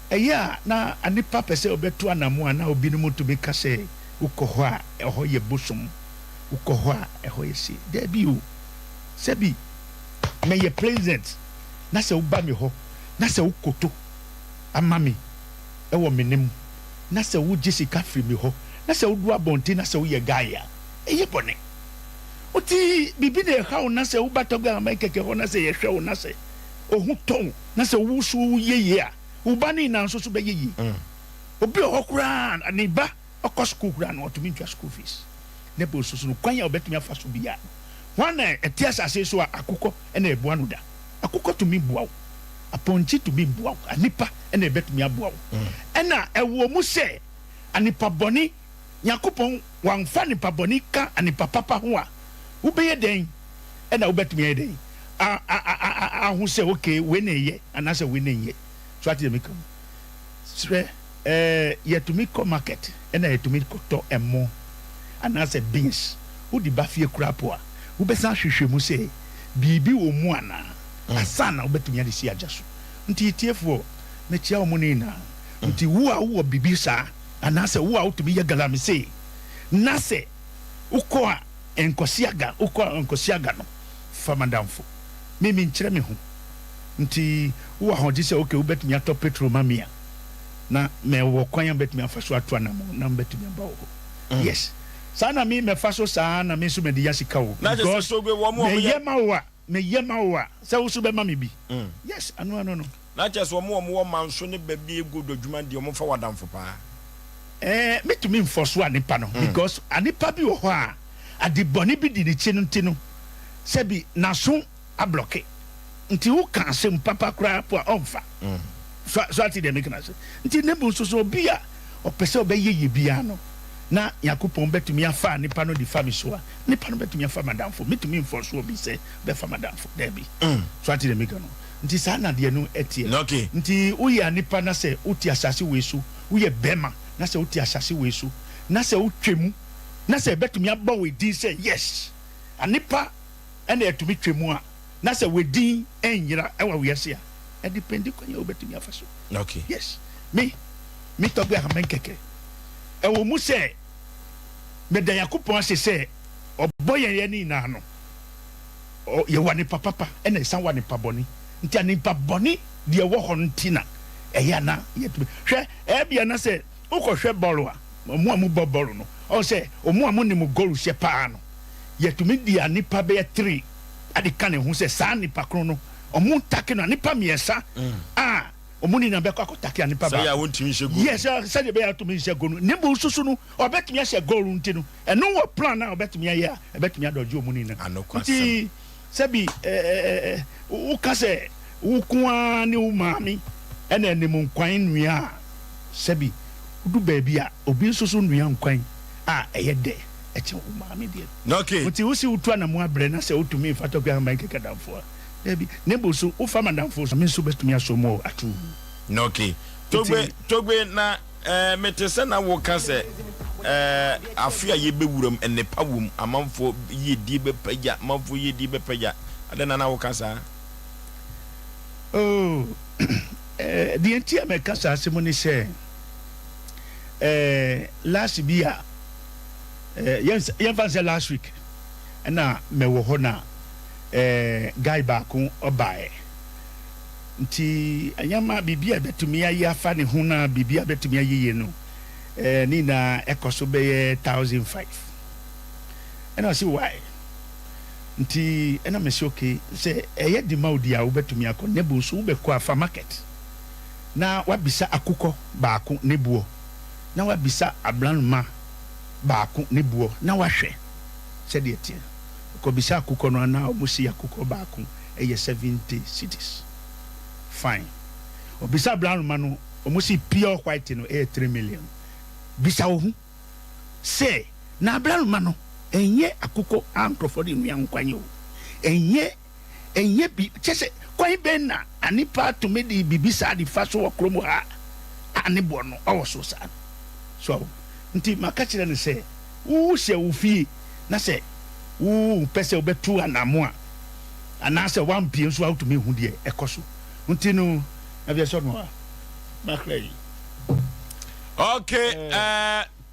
eya na anipa pese obetu anamu na obi no mutu be kase ukoho a eho ye bosom ukoho a eho ye si there bi o sebi me ye present na se uba mi ho na se ukoto amami ewo menem na se wo Jessica free mi ho na se wo du abonti na se wo ye gaia eye bone oti bibi de ha na se wo batoga ma keke ho na se ye hwe wo na se ohu ton na se wo su yeye a wo ba ni na so be yeye obi o kura ani ba okọ school kura no to me school fees ne bo so no kwan ya obetumi afa so bia wana etiasa ase so akukọ na ebu anu da akukọ to me buawo aponchi to me buawo anipa na ebetumi abuawo na ewo mu se anipa boni yakopon wanfa nipa boni ka anipa papa ho a ubeye den na ubetumi ye den hu se okay we na ye anase we na ye so ati me kam sre ye to me ko market na ye to me ko to emo anase beans udi ba fie krapo a ubesa hwehwe mu se bibi wo mu ana asana ubetumi ade si ajaso nti tiefo me chia wo ni na nti wo a wo bibi sa anase wo a utumi ye galamse nase uko a enkosiaga no famandamfo mimi nkyere me ho nti wo a hoje se okay ubetumi atop petrol mamia na me wo kwan betumi afaso ato na mo na betumi aba wo yes sana mi me faso sa na mi so me de yasika wo na je so gbe wo mo ye ma wa me yema wa se wo so be ma me bi yes anu no na chese omo manso ne baby ego dodwuma de omo fa wadamfo pa metumi mfoso anipa no because anipa bi wo ho a ade boni bi di ne chi no nti no se bi na so abloke nti wo kan se mpapa kura po onfa so ati de make na se nti ne bu so bi a opese obeye bia no na yakupon betumi afa anipa no di fami so a nipa no betumi afa madamfo metumi mfoso obi se be fa madamfo there bi so ati de make no nti sa na de no etie okay nti uye anipa na se uti asase wesu uye bema na se uti asase wesu na se utwemu na se betumi aba we din say yes anipa ene etumi twemu a na se we din enyira ewa we ase a e depend kwanya obetumi afaso okay yes me tobe ha menkeke e wo mu se me da yakupon ase se oboye ni na no o ye wani papa ene san wani paboni nti anipa boni de wo ho ntina eya na yetumi hwe e bia na se ukɔhwɛ bɔɔlo a ɔmo a mo bɔ bɔɔlo no ɔsɛ ɔmo a mo ne mo goal hyɛ paa no yɛtumi di a nipa bɛyɛ 3 ade ka ne ho sɛ saa nipa koro no ɔmo take no a nipa miɛnsa a ɔmo ni na bɛkɔ akɔtake a nipa ba sɛ ya wontumi hyɛ goal yes sɛ de bɛyɛ atumi hyɛ goal no ne bo susu no ɔbɛtumi ahyɛ goal nti no ɛno wɔ plan na ɔbɛtumi ayɛ a ɛbɛtumi adɔgye ɔmo ni na nti sɛ bi woka sɛ wokoa ne wo maame ɛna anim nkwan nnua a sɛ bi du baby a obi nsoso nua nkwan a eye de e che o ma me de okay uti usi utu na mo abre na se utumi fato kwa ma keke damfo baby nebo so o fa madamfo so me so betumi asomo atu okay togbe na metese na wo ka se afia ye bewuram ene pawum amanfo ye die be pagya manfo ye die be pagya adena na wo ka sa oh the entire me ka sa simoni se last year yen fancy last week na me wo ho na guy back obae nti anyama bibia betumi ayi afa ne ho na bibia betumi ayi no ni na ekoso be 1005 and I see why nti na me say okay say eye di maudi a wo betumi akọ nebu so wo be ko afa market na wabisa akukọ baako nebuo na wabisa ablanma baako nebuo na wahwe se de tie ko bisa akukọ no na omusi akukọ baako eye 70 cities fine obisa ablanma no omusi pure white no 3 million bisa wo hu se na ablanma no enye akukọ ankrofo de nua nkwanyo enye bi chese kwan ben na anipa to me di bibisa di faso okromo ha anebo no owoso sa so nti makachire ne se wo hye wo fie na se wo pese obetu anamo a ana se wan pie so auto me hu de ekoso nti no avia so no maklei okay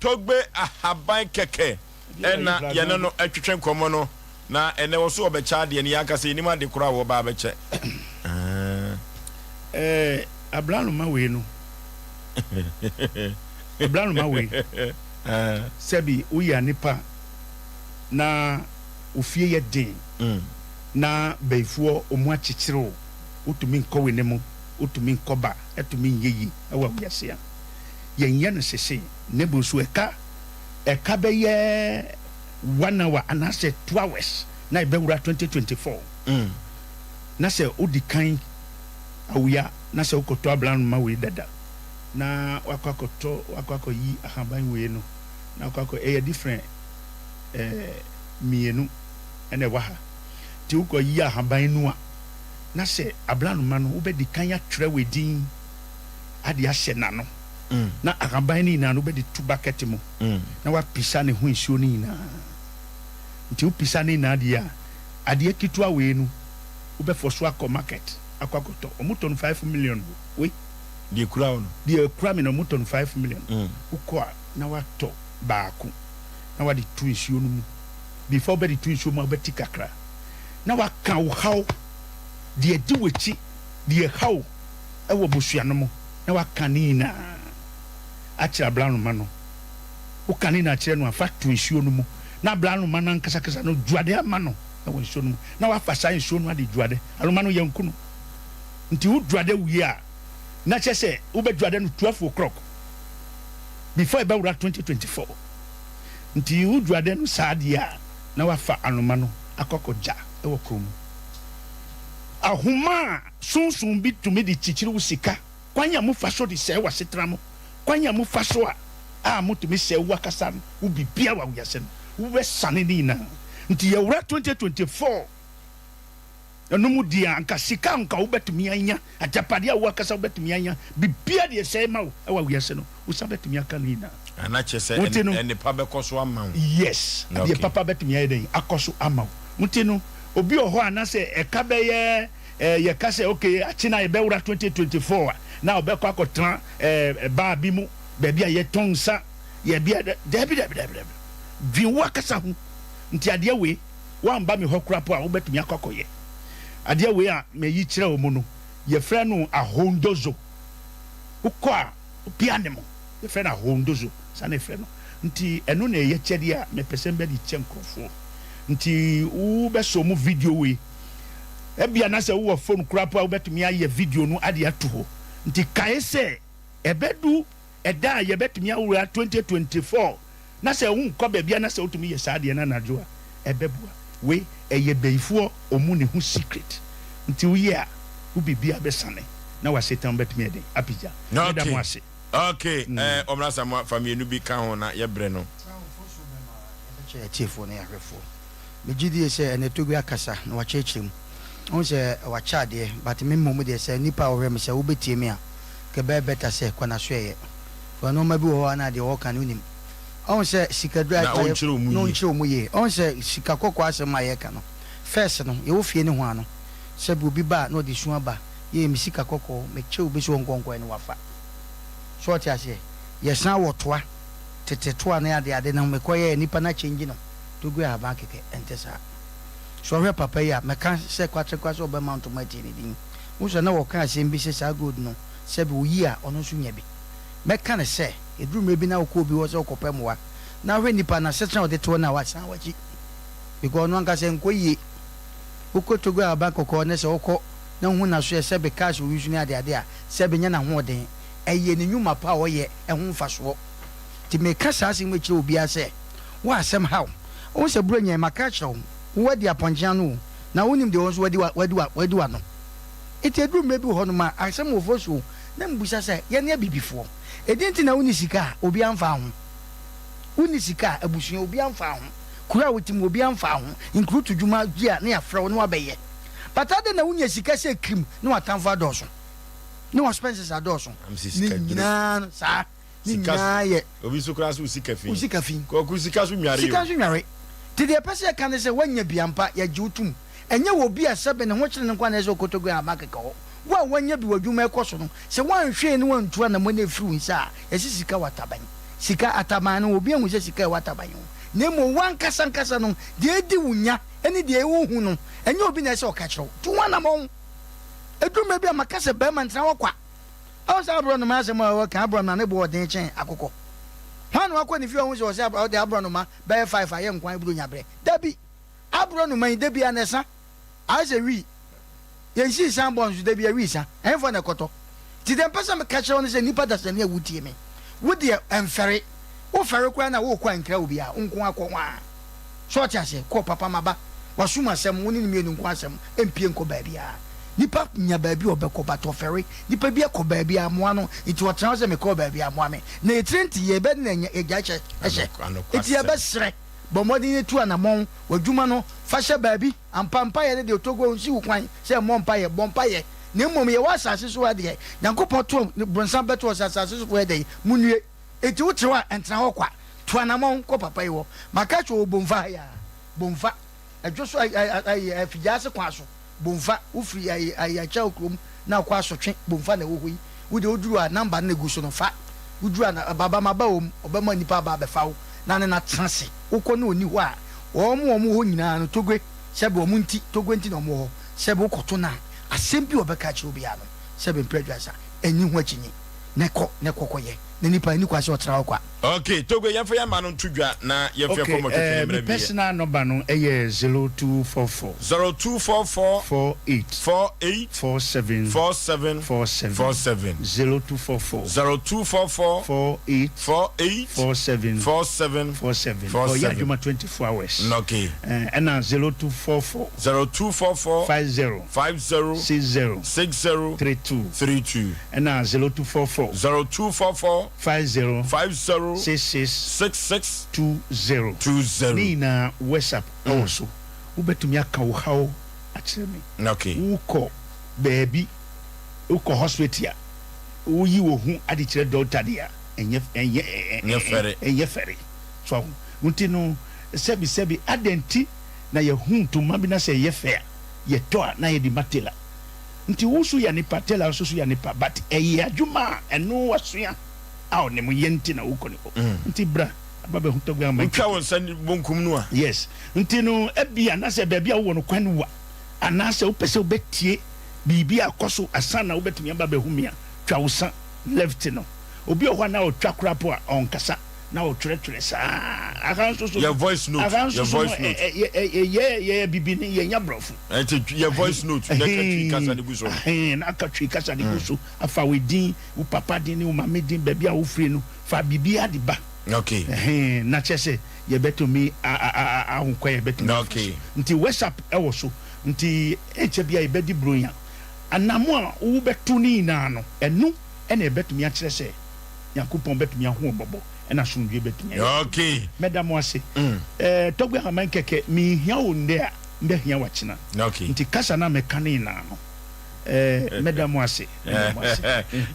togbe ahaban keke ena yene no atwetwe nkomo no na ene wo so obecha de ne yakase ni ma de kura wo ba beche ablanu ma we no ablanu ma we sebi uya nipa na ofie ye den na beifuo omu achichiro utumi nkowe ne mu utumi nkoba etumi yeyi ewa wiase yenye no sese ne bu so eka be ye 1 hour and I said 2 hours na ibewura 2024 na se odikan awia na se ukoto ablan ma we dada na wakwakoto yi ahaban we no na wakwako different mienu ene waha ti uko yi ahaban no a na se ablan ma no ubedikan ya twere wedin ade ahye na no na ahaban ni na no bedi tu bucket mu na wa pisa ne ho nsuo ni na nti upisa ni na ade kitua we no ube for so akọ market akwakoto omuton 5 million we die kura ono die kura me no muton 5 million ukọ na wato baako na wadi tu nsuo no mu before be di tu nsuo mu abeti kakra na waka wo haw die di wechi die haw ewo bosua no mu na waka ni na achira blanu ma no ukani na achire no afa tu nsuo no mu na blanu ma na nkasa no duade ama no na wo nsuo no na wa fa sai nsuo no ade dwade anoma no yɛ nkuno nti wo dwade wi a na kyɛ sɛ wo bɛ dwade no 12 o'clock before e ba wura 2024 nti wo dwade no saa de a na wa fa anoma no akɔkɔgya e wɔ krom ahoma sunsun bi tumi de chichiri wo sika kwanya mu fa so de sɛ wa setra mo kwanya mu fa so a mo tumi sɛ wo akasa no wo bibia wa wiase no wo bɛ sane ni na nti ya wura 2024 eno mu dia anka sika anka wo betumi anya atapade a wo akasa wo betumi anya bibia de sɛ ma wo wa wiase no wo sa betumi aka ni na ana kyɛ sɛ ene pa bɛkɔ so ama wo yes de papa betumi ayi den akɔso ama wo muti no obi oho anase eka bɛyɛ ye ka sɛ okay achina ye bɛwura 2024 na obɛkɔ akɔtena ba bi mu baabi a ye tonsa ye bia dabi vi wo akasa ho nti ade we wamba me hokura po a wo betumi akɔkɔyɛ ade we a me yi kyerɛ wo mu no ye frɛ no ahondozo ukɔ a bia ne mo ye frɛ no ahondozo sa ne frɛ no nti ɛno na ye kyɛde a me pɛsɛm bɛ di kyɛnkrofo nti wo bɛso mu video we ebia na sɛ wo phone kura po a wo betumi ayɛ video no ade ato ho nti kae sɛ ebedu ɛda a ye betumi awura 2024 na sɛ wo nkɔ baabi na sɛ wotumi yɛ saa deɛ na najo a ɛbɛboa we ɛyɛ bɛyifoɔ ɔmu ne ho secret nti wo yɛ a wo bibia bɛsane na wasetan betumi ɛden apija da mo ase okay ɔmra sama family no bi ka ho na yɛ brɛ no kyɛ tiefo na yɛhwɛfo megidi sɛ ɛne togu akasa na wakyerɛkyerɛm on sɛ wakyade but me mmom de sɛ nipa ɔhwɛ me sɛ wobɛtie me a kɛbɛ bɛta sɛ kwana so yɛ for no ma bi wɔ hɔ na de wɔka no nim on sɛ sikadura no nkyerɛ mu yɛ on sɛ sika kɔkɔ asɛm a yɛka no first no yɛwɔ fie ne ho ano sɛ bi obi ba na ɔde sua ba yɛ mi sika kɔkɔ me kyɛw bi so nkɔnkɔ ne wafa so ɔte ase yɛsan wɔ toa tete toa na ade na me kɔyɛ nipa na change no togu aba keke ente sa so hwe papa ya me kan se kwatre kwa so be mount mati ni din wo so na wo kan asem bi se sa good no se bi wo yi a ono so nya bi me kan se eduru me bi na wo ko bi wo se wo kopɛ moa na hwe nipa na se tena wo de to na wa san wachi because no anka se nkoyi wo ko togu aba kokɔ ne se wo kɔ na hu na so se be cash wo yusu ni ade a se be nya na ho den eye ni nyuma pa wo ye ho mfa so ti me ka sa asem kire obi ase wa asem how on se bro nya maka kyerɛw wo di aponja no na wonim de wonso wadi wa no etedru mebi ho no ma asem ofosu na mbusa sɛ ye ne bibifo edinti na woni sika obi amfa ho woni sika abusua obi amfa ho kura wotim obi amfa ho include dwuma dia na yafrɛ no abɛyɛ patade na wonya sika sɛ krim na watamfa dɔso na waspenses adɔso ni na sa ni na ye obi so kura so sika fi ko ku sika so nware ti de pese kan se wanya biampa ya jiutum enye wo bi asebe ne ho kyere ne kwa na se okotogo amakeka ho wa wanya bi wadwuma ekoso no se wanhwe ne wantua na mo na firu nsa ya sika wataban sika ataban no obi enhu se sika wataban ne mo wan kasa no de edi wunya ene de ewu hu no enye obi na se okakyerew tu wana mo eduma bi amaka se be man tra wakwa awsa abro no ma se mo wa ka abro na ne bo odin chen akoko hanu akọ ni fi ohun se o de abronoma be 5 aye nkwan buru nyabre dabi abronoma yi dabi anesa a se wi ye si san bonsu dabi wi sa enfo na koto ti dem pesa me catch on se nipa da se na wutie me wo de enfere wo fere kwa na wo kwa nkra obi a nkon akọ so ti ase ko papa maba wasuma asem woni ni mienu nkon asem empie nko ba bia nipa nya baabi obekọ bato fere nipa bi ekọ baabi amoa no iti wotran se me kọ baabi amoa me na etrenti ye be na egya che iti ye be sre bomodi ni tu anamon wadwuma no fa hye baabi ampampa ye de otogo nsi wukwan se mompa ye bompa ye na mmom ye wasase so ade yankopon to bronsan beto wasase so fo ade munue iti wotrewa entra hokwa tu anamon ko papa ye wo maka cho bomfa ya bomfa adwoso ay fijase kwaso bomfa ufri ayacha okrom na kwa sotwe bomfa na wo hoyi wo de oduru a number na egu so no fa uduru na baba maba obama nipa ba be fa wo na ne na transe ukọ na oni ho a omo ho nyina no togwe sebe omo nti togwe nti na omo ho sebe ukoto na asem bi obeka chi obi ano sebe mpredwasa enyi ho achinyi ne kokoye na nipa ni kwase otra kwa Okay, Togo yefa ya manu tudwa na yefa komo twetwe mra bi. Personal number no 0244 0244 48 47 0244 48 47 oh yeah, 24 hours. Okay. And 0244 50 60 32 and 0244 50 66 20 Nina WhatsApp also ubetumi aka wo hawo akyere me. Okay. Uko baby uko hospital uyi wo hu ade kyere doctor dia enye fere so nti no sebi adenti na ye hu to ma bi na se ye fair ye to na ye di matela nti wusu ya nipa tela so ya nipa but eye adwuma eno wasua aw ne mu yenti na uko ni nti bra ababe hu to gwa ma twa won san bonkum no a yes nti no ebia na se baabi a wo no kwan wa ana se upese obetie bibi akoso asana ubetumi ababe hu mia twa wosa left no obi ohwa na otwa krapo a onkasa na otwere sa akan so your voice note yeah bibi ni ye nya brofu your voice note na katwi kasa ni guso na katwi kasa ni guso afa wedin u papa din ni u mama din baabi a wo free no fa bibi adiba. Okay. Na chese ye betumi ahonkwa ye betumi. Okay. Nti WhatsApp ewo so nti eche bia ye bedi bronya anamo a wo betu ni na no enu ene betumi a kire se Yakupon betumi aho bobo ena sundwe betumi. Okay. Madam wase togbe haman keke mi hia onde a nde hia wachina. Okay. Nti kasa na mekane na no madam wase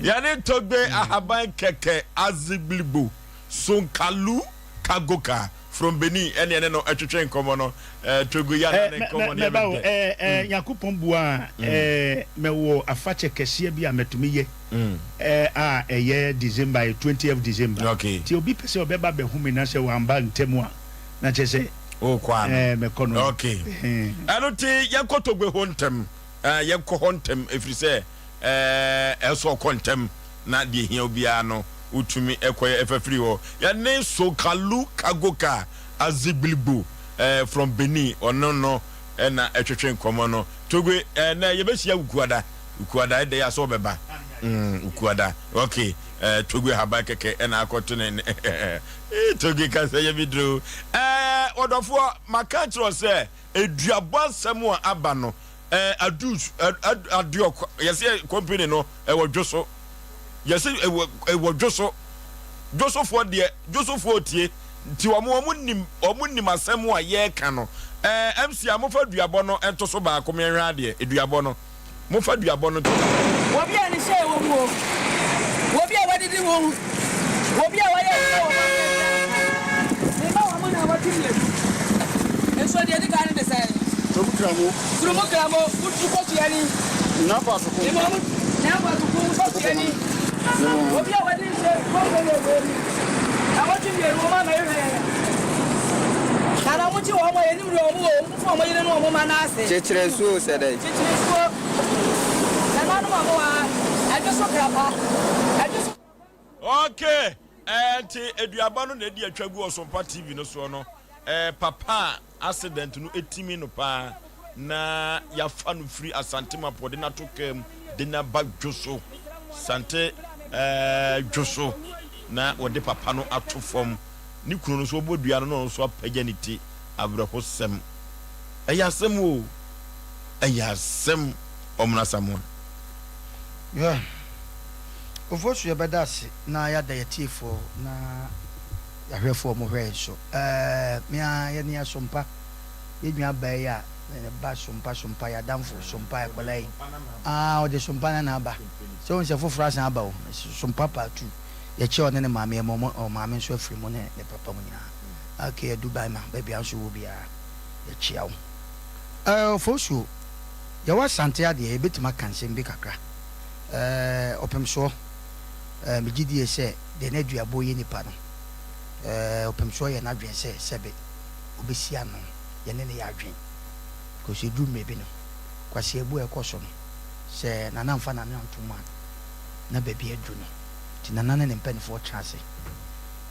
yani togbe ahaban keke aziblibo sonkalu kagoka from Benin ene no atwetwe nkomo no togo ya na nkomo ne Yakupon bua mewo afache kese bi ametumi ye eye December 20th December. Okay. Ti obi pese obeba be humi na se wamba ntemu a na chese kwa mekono. Okay. Ano ti yakotogbe hontem yakko hontem efrise eso kontem na de hia obi ano utumi ekoye efafiri ho ya ne so kalu kagoka aziblibu from Benin ono na etwetwe nkomo no togwe na yebehia ukuada de ya so beba ukuada. Okay. Togwe habakeke na akoto ne togwe kasa ye bidro odofo makatro se eduabo semu aba no adus adiok yesi company no wodwoso yesi Joseph de Joseph otie ti omunnim asemu a ye ka no MC amofa duabo no entoso ba ko menhwa de eduabo no mofa duabo no to obi ani se wo mu obi a wadidi wo obi a waye wo ni ba wa mo na wadidi enso de ka ni de sai Trumukramo utuko tiani na pa so ko ni mo na pa so ko tiani obi a wadidi se ko go awati ye ro ma na ye kana muti wo mo ye ni ro mo fo mo ye no mo ma na ase chechire suo se dai chechire suo na no mo a just krapa okay enti eduaba no na di atwagu Sompa TV no so no papa accident no etimi no pa na ya fa no free asante mapode na to kem de na bag joso sante joso na wode papa no ato fom ni kunu no so obodua no so apaganiti abrahosem ayasem o ayasem omna samu yeah ofosu ye bedase na ya da yetifo na ya hwefo mo hwe so me ya ni Sompa ye nwa ba ya ba Sompa ya damfo Sompa ya kolai o de Sompa na aba so nse foforo asan aba o Sompa pa 2 ye che one ne maame mo o maame so afiri mo ne papa mo nyina okay Dubai ma baby aso wo bia ye che awo fosu ya wa sante ade e betima kansem bi kakra opem so me gidi se de na duabo ye nipa no opem so ye na dwen se sebe obesia no ye ne ya dwen ko se du mebi no kwase ebu ekoso no se na namfa na ntuma na baby edu no ti na ne mpanifo chance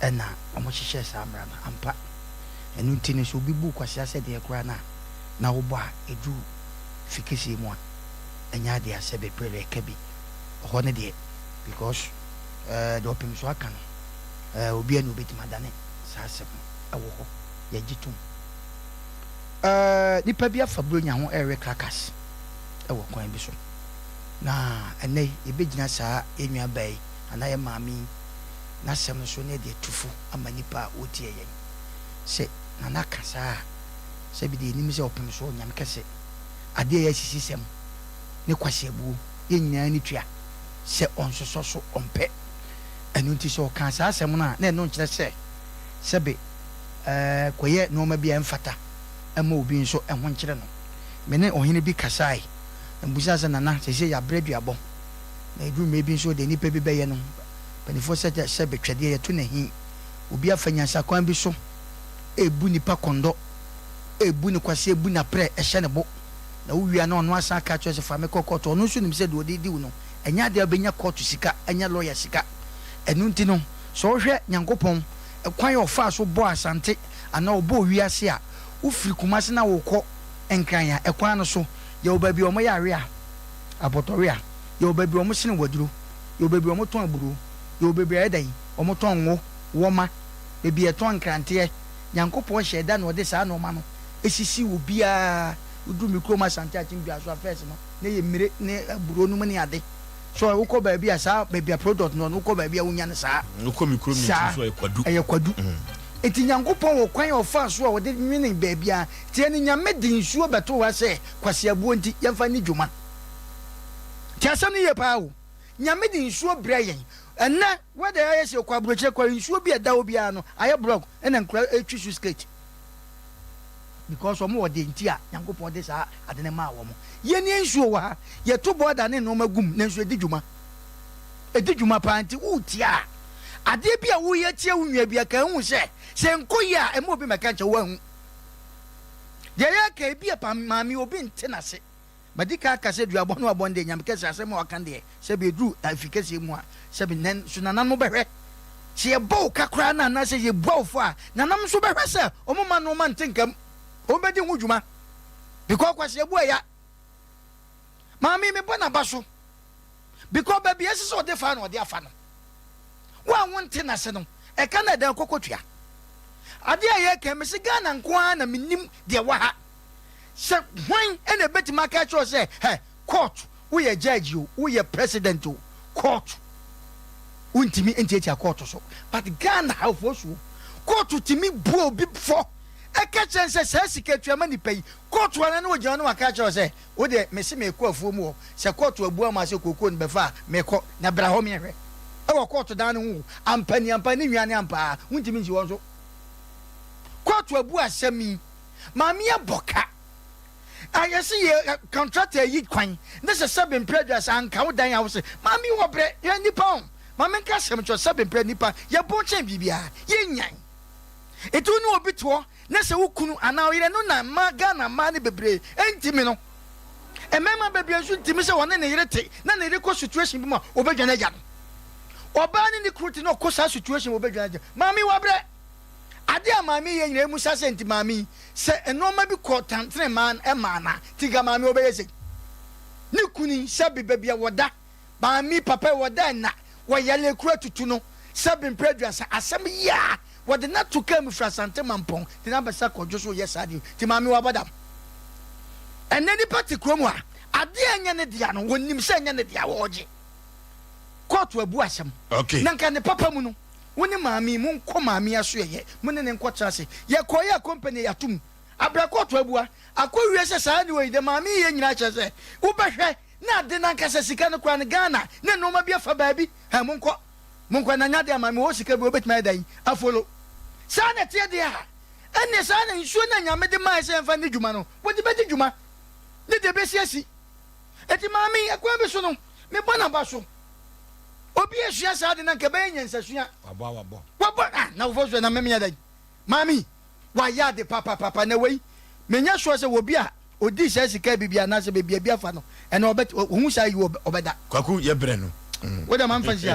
ɛna ɔmo hyehyɛ saa mmara no ampa ɛno nti no so obi bu kwasi asɛ deɛ kora na wobɔ a edu fikisi mu a ɛnya ade asɛ bebree ɛka bi ɔhɔ ne deɛ because deɛ ɔpem so aka no obi a na obɛtumi adane saa asɛm ɛwɔ hɔ yɛgye tom nipa bi afa buronya ho ɛrewe crackers ɛwɔ kwan bi so na ɛnɛ yɛbɛgyina saa enua bɛyi anaa yɛ maame n'asɛm no so ne deɛ tufo ama nipa a wɔtie yɛn sɛ nana kasa a sɛ bi deɛ enim sɛ ɔpem so onyame kɛse adeɛ yɛ sisi sɛm ne kwasi abuo yɛn nyinaa ne tua sɛ ɔnsosɔ so ɔmpɛ ɛno nti sɛ ɔka saa asɛm no a na ɛno nkyerɛ sɛ sɛbe kɔyɛ nneɛma bi a ɛmfata ɛma obi nso ɛho nkyerɛ no mene ɔhene bi kasae mbusa sɛ nana sɛ yɛabrɛ duabɔ na eduruma bi nso de nipa bi bɛyɛ no panifo sɛ betwadeɛ yɛto na hi obi afa nyansa kwan bi so ebu nipa kɔndɔ ebu ne kwase ebu na prɛ ɛhyɛ ne bo na wowia na ɔno asa aka kyerɛ sɛ fa me kɔkɔtɔ ɔno nso nim sɛ de ɔde di wo no ɛnya ade ɔbɛnya kɔɔto sika ɛnya lɔya sika ɛno nti no sɛ ɔhwɛ nyankopɔn ɛkwan yɛ ɔfa so bɔ asante anaa ɔbɔ wiase a wofiri kumase na wokɔ nkran a ɛkwan no so yɛwɔ baabi ɔmo yɛ awe a abɔtɔre a yɛwɔ baabi ɔmo sene waduro yɛwɔ baabi ɔmo tɔn aburo yɛwɔ baabi a ɛda yi ɔmo tɔn ngo wɔma baabi ɛtɔn nkranteɛ nyankopɔn hyɛ da na ɔde saa nɔɔma no esisi wo biara uduru mi kurom asante akyim bi aso afɛs no ne yɛ mmire ne aburo no mu ne ade so wokɔ baabi a saa baabi a product no wokɔ baabi a wonya ne saa wokɔ mi kurom ni so ɛyɛ kwadu eti nyankopɔn wɔ kwan ɔfa so a wɔde nwene baabi a tie ne nyame de nsuo bɛto wa sɛ kwasi abuo nti yɛmfa ne dwuma tie asɛm no yɛ paa o nyame de nsuo brɛ yɛn ɛnɛ wɛda yɛ sɛ kɔ aburokyerɛ kɔ nsuo bi ɛda obiara no ayɛ block ɛna nkura etwi so skate because ɔmo wɔ de nti a nyankopɔn de saa ade ne maa wɔn yɛn nsuo wɔ ha yɛto bɔɔda ne nneɛma gum na nsuo edi dwuma paa nti wutia adeɛ bi a woyɛ tie wo nua bi aka hu sɛ nkoyi a ɛmo obi mɛka nkyɛ wo ahu deɛ yɛ ka ebi a maame obi nte n'ase madika aka sɛ duabɔ no abɔ nde nyame kɛse asɛm a waka deɛ sɛ bi eduru afikɛse mu a sɛ bi nan so nanan mo bɛhwɛ sɛ yɛbɔ kakra na na sɛ yɛbɔ fo a nanam nso bɛhwɛ sɛ ɔmo ma no ma nte nkam ɔmo bɛdi ho dwuma because kwasi ebu ya maame me bɔ na ba so because baabi esi sɛ ɔde fa na ɔde afa no wa wonte na se no ɛka na dan kokotua ade a yɛ ka me se Ghana nko a na menim deɛ wa ha sɛ hwan ɛna betima aka kyerɛ sɛ court wo yɛ judge o wo yɛ president o court untimi entiatia court so but Ghana ha fo so court timi bu obi fo ɛka kyerɛ sɛ sɛ sika tua ma nipa yi court wana na ogya no aka kyerɛ sɛ wo de me se me kɔ afuo mu o sɛ court abu ama sɛ kokoo no bɛfa me kɔ na bra hɔ me hwɛ ɛwɔ court dan no hu ampani nnuane ampa untimi nsi wɔn so court abu asɛmi maame aboka ayɛse yɛ contractor yi kwan ne sɛ sɛbe mpredus anka wo dan a wo sɛ maame wɔ brɛ yɛ nipa ho maame nka sɛm kyɛ sɛbe mpred nipa yɛ bɔ kyɛn bibia yɛ nyan etu no obi toɔ ne sɛ wo kunu anaa yɛ no na ma Ghana ma ne bebree entimi no ɛmɛma bebree nso ntimi sɛ wɔne ne yere te na ne yere kɔ situation bi mu a obɛdwane agya no ɔbaa ne ne kuru te na ɔkɔ saa situation obɛdwane agya maame wɔ brɛ ade a maame yɛ nyina mu sa sɛ nti maame sɛ ɛnɔɔma bi kɔ tantene man ɛma na tiga maame obɛyɛ sɛ ne kuni sɛ bebia wɔda maame papa wɔda na wɔyɛ lekura tutu no sɛ bempredua asɛm ya wɔde na to kam fra sante mampɔn te na bɛsa kɔdwo so yɛ saa de ti maame wɔbɔdam ɛnɛ nipa te kurom a ade a nyɛ ne dia no wɔnim sɛ nyɛ ne dia wɔgye kɔɔto abu asɛm okay na nka ne papa mu no woni maami mu nkɔ maami aso yɛ mu ne nkɔ trase yɛ kɔyɛ company yatum abrakɔto abua akɔwie sɛ saa ne wɔ de maami yɛ nyina kyɛ sɛ wobɛhwɛ na ade na nkasa sika no kora ne Ghana ne noma bi afa baabi ha mu nkɔ na nya de maami wɔ sika bi obetuma dan afolo saa na tie de a ɛne saa na nsuo na nyame de mai sɛ mfa ne dwuma no wodi bɛdi dwuma ne de bɛsiasi eti maami akwa bi so no me bɔ na ba so obi esua saa de na nka bɛyɛ nyansasua wabɔ na wofo so na memenya dan mami wa ya de papa na wei menya so sɛ obi a odi sɛ sika bibia na sɛ bibia bi afa no ɛna ɔbɛt ohu saa yi ɔbɛda kwaku yɛ brɛ no What am I fancy?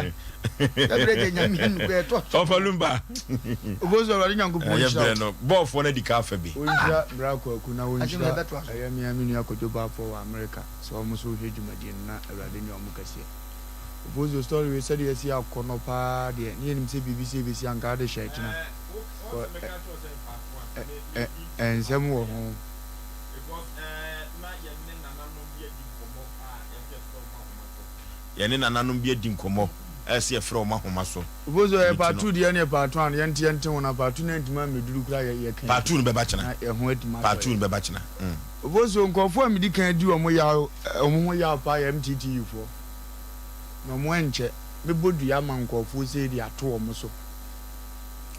Ofalumba. Goes already young good. Both for the cafe. Brako kuna wunja. Ayami amini yakotoba for America. So almost will hit you na radinyo mukasi. Bozo story we said yes ya konopa de ni nim say BBC BBC an garde share na. And some wo ho. Yene nananom bi edi nkomo ese efre o mahoma so bozo e part 2 de ne part 1 yente wona part 2 na ntima meduru kura ye kan part 2 no be ba chena e ho adima part 2 no be ba chena bozo nkofo amidi kan di omo ya omo ya pa ya MTTU fo no mo enche me bodu ya man nkofo se di ato omo so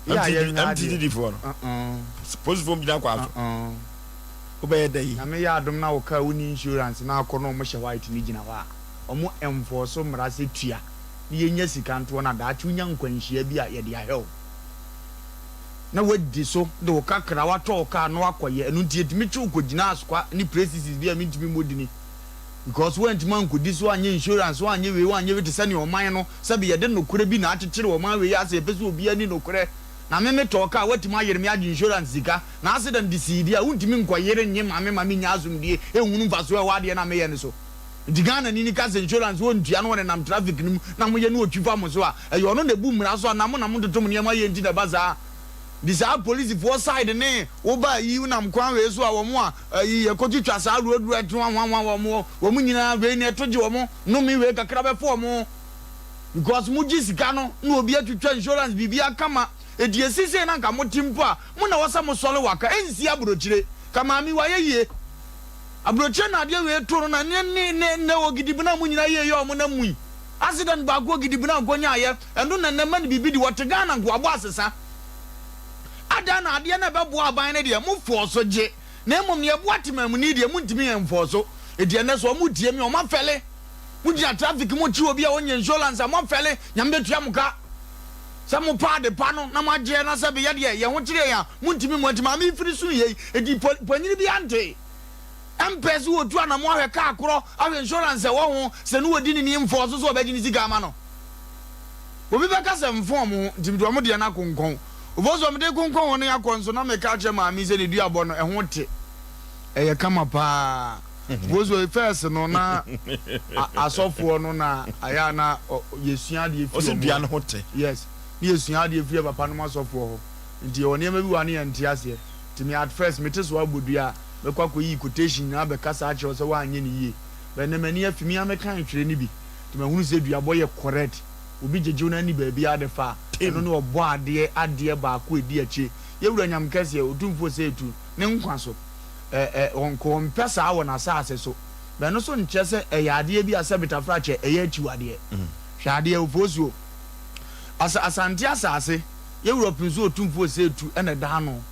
ya ye MTTU fo no suppose fo mi da kwa ato obe dey na me ya adom na wo ka uni insurance na akọ no mo hye white ni gina wa omo enforce mrase tua ni yenya sika nto na da achu nya nkwanhia bi a ye de ahel na wadi so de wo kakra wa to ka no akoye enu ntie timi chu kogina asokwa ni practices bi a mi ntimi modini because when man could this one insurance one we one you to send your mind no sabi ye de no kure bi na atechire wo man we ya se pese obi ani no kure na me to ka wati ma yere me age insurance sika na accident disidi a untimi nkoyere nye mame nya azumdie ehunu mfaso e wade na me ye ne so digana nini kasa insurance won tua no na nam traffic nim na mo ye no otwifa mo so a e yo no na bu mra so na mo totom ne ma ye nti na baza disa police for side ne wo ba yi na mkwan we so a wo mo a yi e kotitwa sa road eto wo mo nyina we ne toje wo mo no mi we kakra be fo mo because mu jisika no na obi atwitwa insurance bibia kama edie sise na nka mo timpo a mo na wasa mo sole waka ensi abrochire kama mi wa ye abroche na de we to no na ne wo gidibina mu nyina ye yo mo na mu accident ba go gidibina gonya aye endo na ne man bibi di wotega na go abo asesa ada na ade na be bo aban ne de mu forso je na emom ne bo atemam ni de mu ntimi en forso edie ne so mu die mi o ma fele mu dia traffic mu chi obi a onye insurance a mo fele nyambe tua muka samu pa de pano na ma je na sabe ye de ye ho kire ya mu ntimi mu atima mi firi su ye edi panyini bi ante empesi wo tu na mo ahwe ka akoro ahwe insurance wo ho se no wodi ni enforce so obaji ni siga ama no obi be ka se mfo mo ntimi mo de na konkon obozo mo de konkon ho na yakonso na me ka che ma mi se ne du abo no ho te eye kama pa obozo first no na asofo no na aya na yesua de fi o se dua no ho te yes ni yesua de fi papa no asofo ho nti oni ma bi wa ne nti ase timi at first me te so abodua be kwa yi quotation na be kasa a che so wa anye ni ye be ne mani afimi amekan twere ni bi to ma hunu se dua boy correct obi jeje na ni ba bi ade fa eno no obo ade ba ko edi achi ye wura nyam kase odumfo se etu ne nkwa so onko mpesa awo na saase so be no so nche se ade bi asabita frache achi wade hwa ade ofosuo asante asase ye wura pinso otumfo se etu ene da no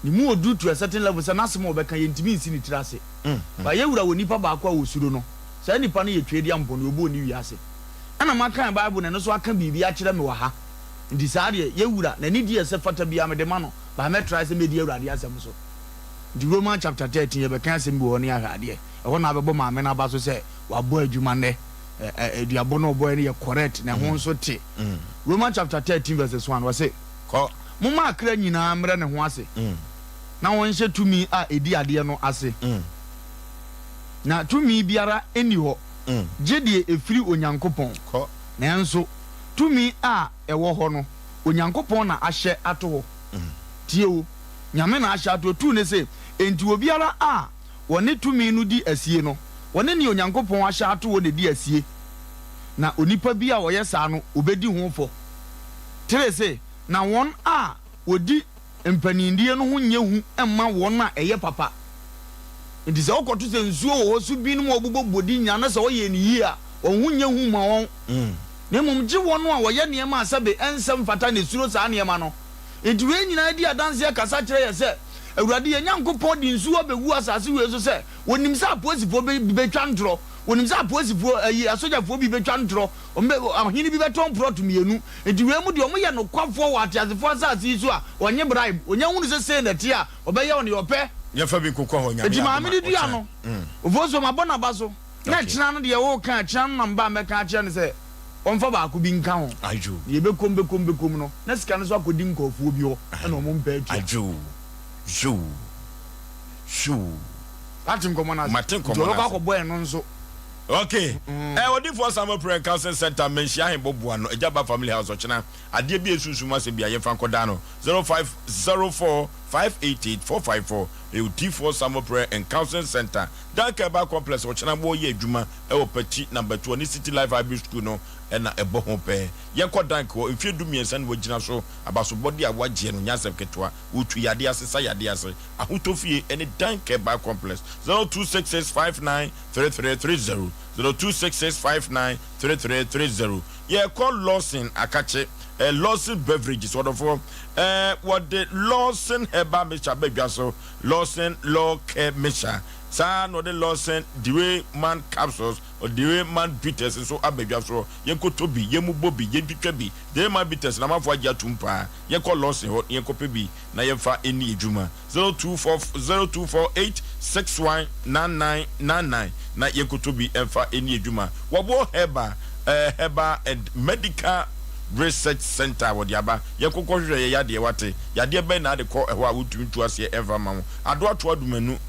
ni mu odu to a certain level say nasem obeka yentimi nsi ni tirase ba ye wura woni pa ba akwa wosuro no say nipa no ye twedi ampo no obo ni wiase ana makan bible na no so aka bibi a kire me wa ha ndi saa de ye wura na ni die se fata bia me de ma no ba me try say me die wura de asem so di Roman chapter 13 ye be kan asem bi woni ahade e ho na be bo ma me na ba so say wa bo adwuma ne eduabo no boy ne ye correct na ho so te Roman chapter 13 verse 1 wa say ko mo ma akra nyina mre ne ho ase na won hye tumi a edi ade no ase na tumi biara eni ho gede efiri onyankopon na enso tumi a ewo ho no onyankopon na ahye ato ho tieo nyame na ahye ato tu ne se enti obiara a woni tumi no di asie no woni ne onyankopon ahye ato ho ne di asie na onipa bia wo yesa no obedi ho fo tere se na won a wodi empanindie no ho nyehu emma won a eye papa nti se okoto se nsuo wo su bi no obubobodi nya na se oye ni yi a won ho nyehu ma won na mum gi won a woye ne ma asabe ensem fata ne suro sa ne ma no nti we nyina di adanse akasa kire ye se awurade ye nyankopon di nsuo begu asase we so se wonim sa aposifo be twa ntro wonim sa aposifo ayi asojafo bi be twa ntro ahini bi be ton proto mienu nti we mu de omo ye no kwafo wa atiasefo asase so a onye bribe onya hunu se na ti a obe ye on ye ope ye fa bi kokko ho nyame nti ma me di dua no ofoso ma bona ba so na china no de wo kan china no namba me kan che ne se onfa ba ko bi nka ho ajo ye be kom no na sika no so akodi nkofuo bi ho na o mo mpa atu ajo shoo atin komo na matin komo na ko boy no nso okay odi for some prayer counseling center mention him bobo no ejaba family house ochina ade bi esunsun ase bia ye fa koda no 0504588454 odi for some prayer and counseling center Dankeba complex ochina bo ye adwuma e wo pati number 2 ni city life high school no na ebo ho pe ye ko dank wo mfie du miensa no wagina so abaso body awagye no nyasem ketwa utu yade asesa yade ase ahotofie ene Dankeba complex 0266593330 0266593330 ye call Lawson akache Lawson beverages what the Lawson heba mecha bedwa so Lawson law care mecha sa no the Lawson the way man capsules or the way man bitters so abedwa so ye ko tobi ye mu bobi ye twitwa bi the man bitters na mafo agya tumpa ye call Lawson ye ko pebi na ye fa eni ejuma 0248619999 na ye ko tobi emfa eni ejuma wobo heba and medical research center wo diaba ye kokko hwehwe ye yade wate yade be na de ko ehwa wutuntu ase ever ma ado ato adumanu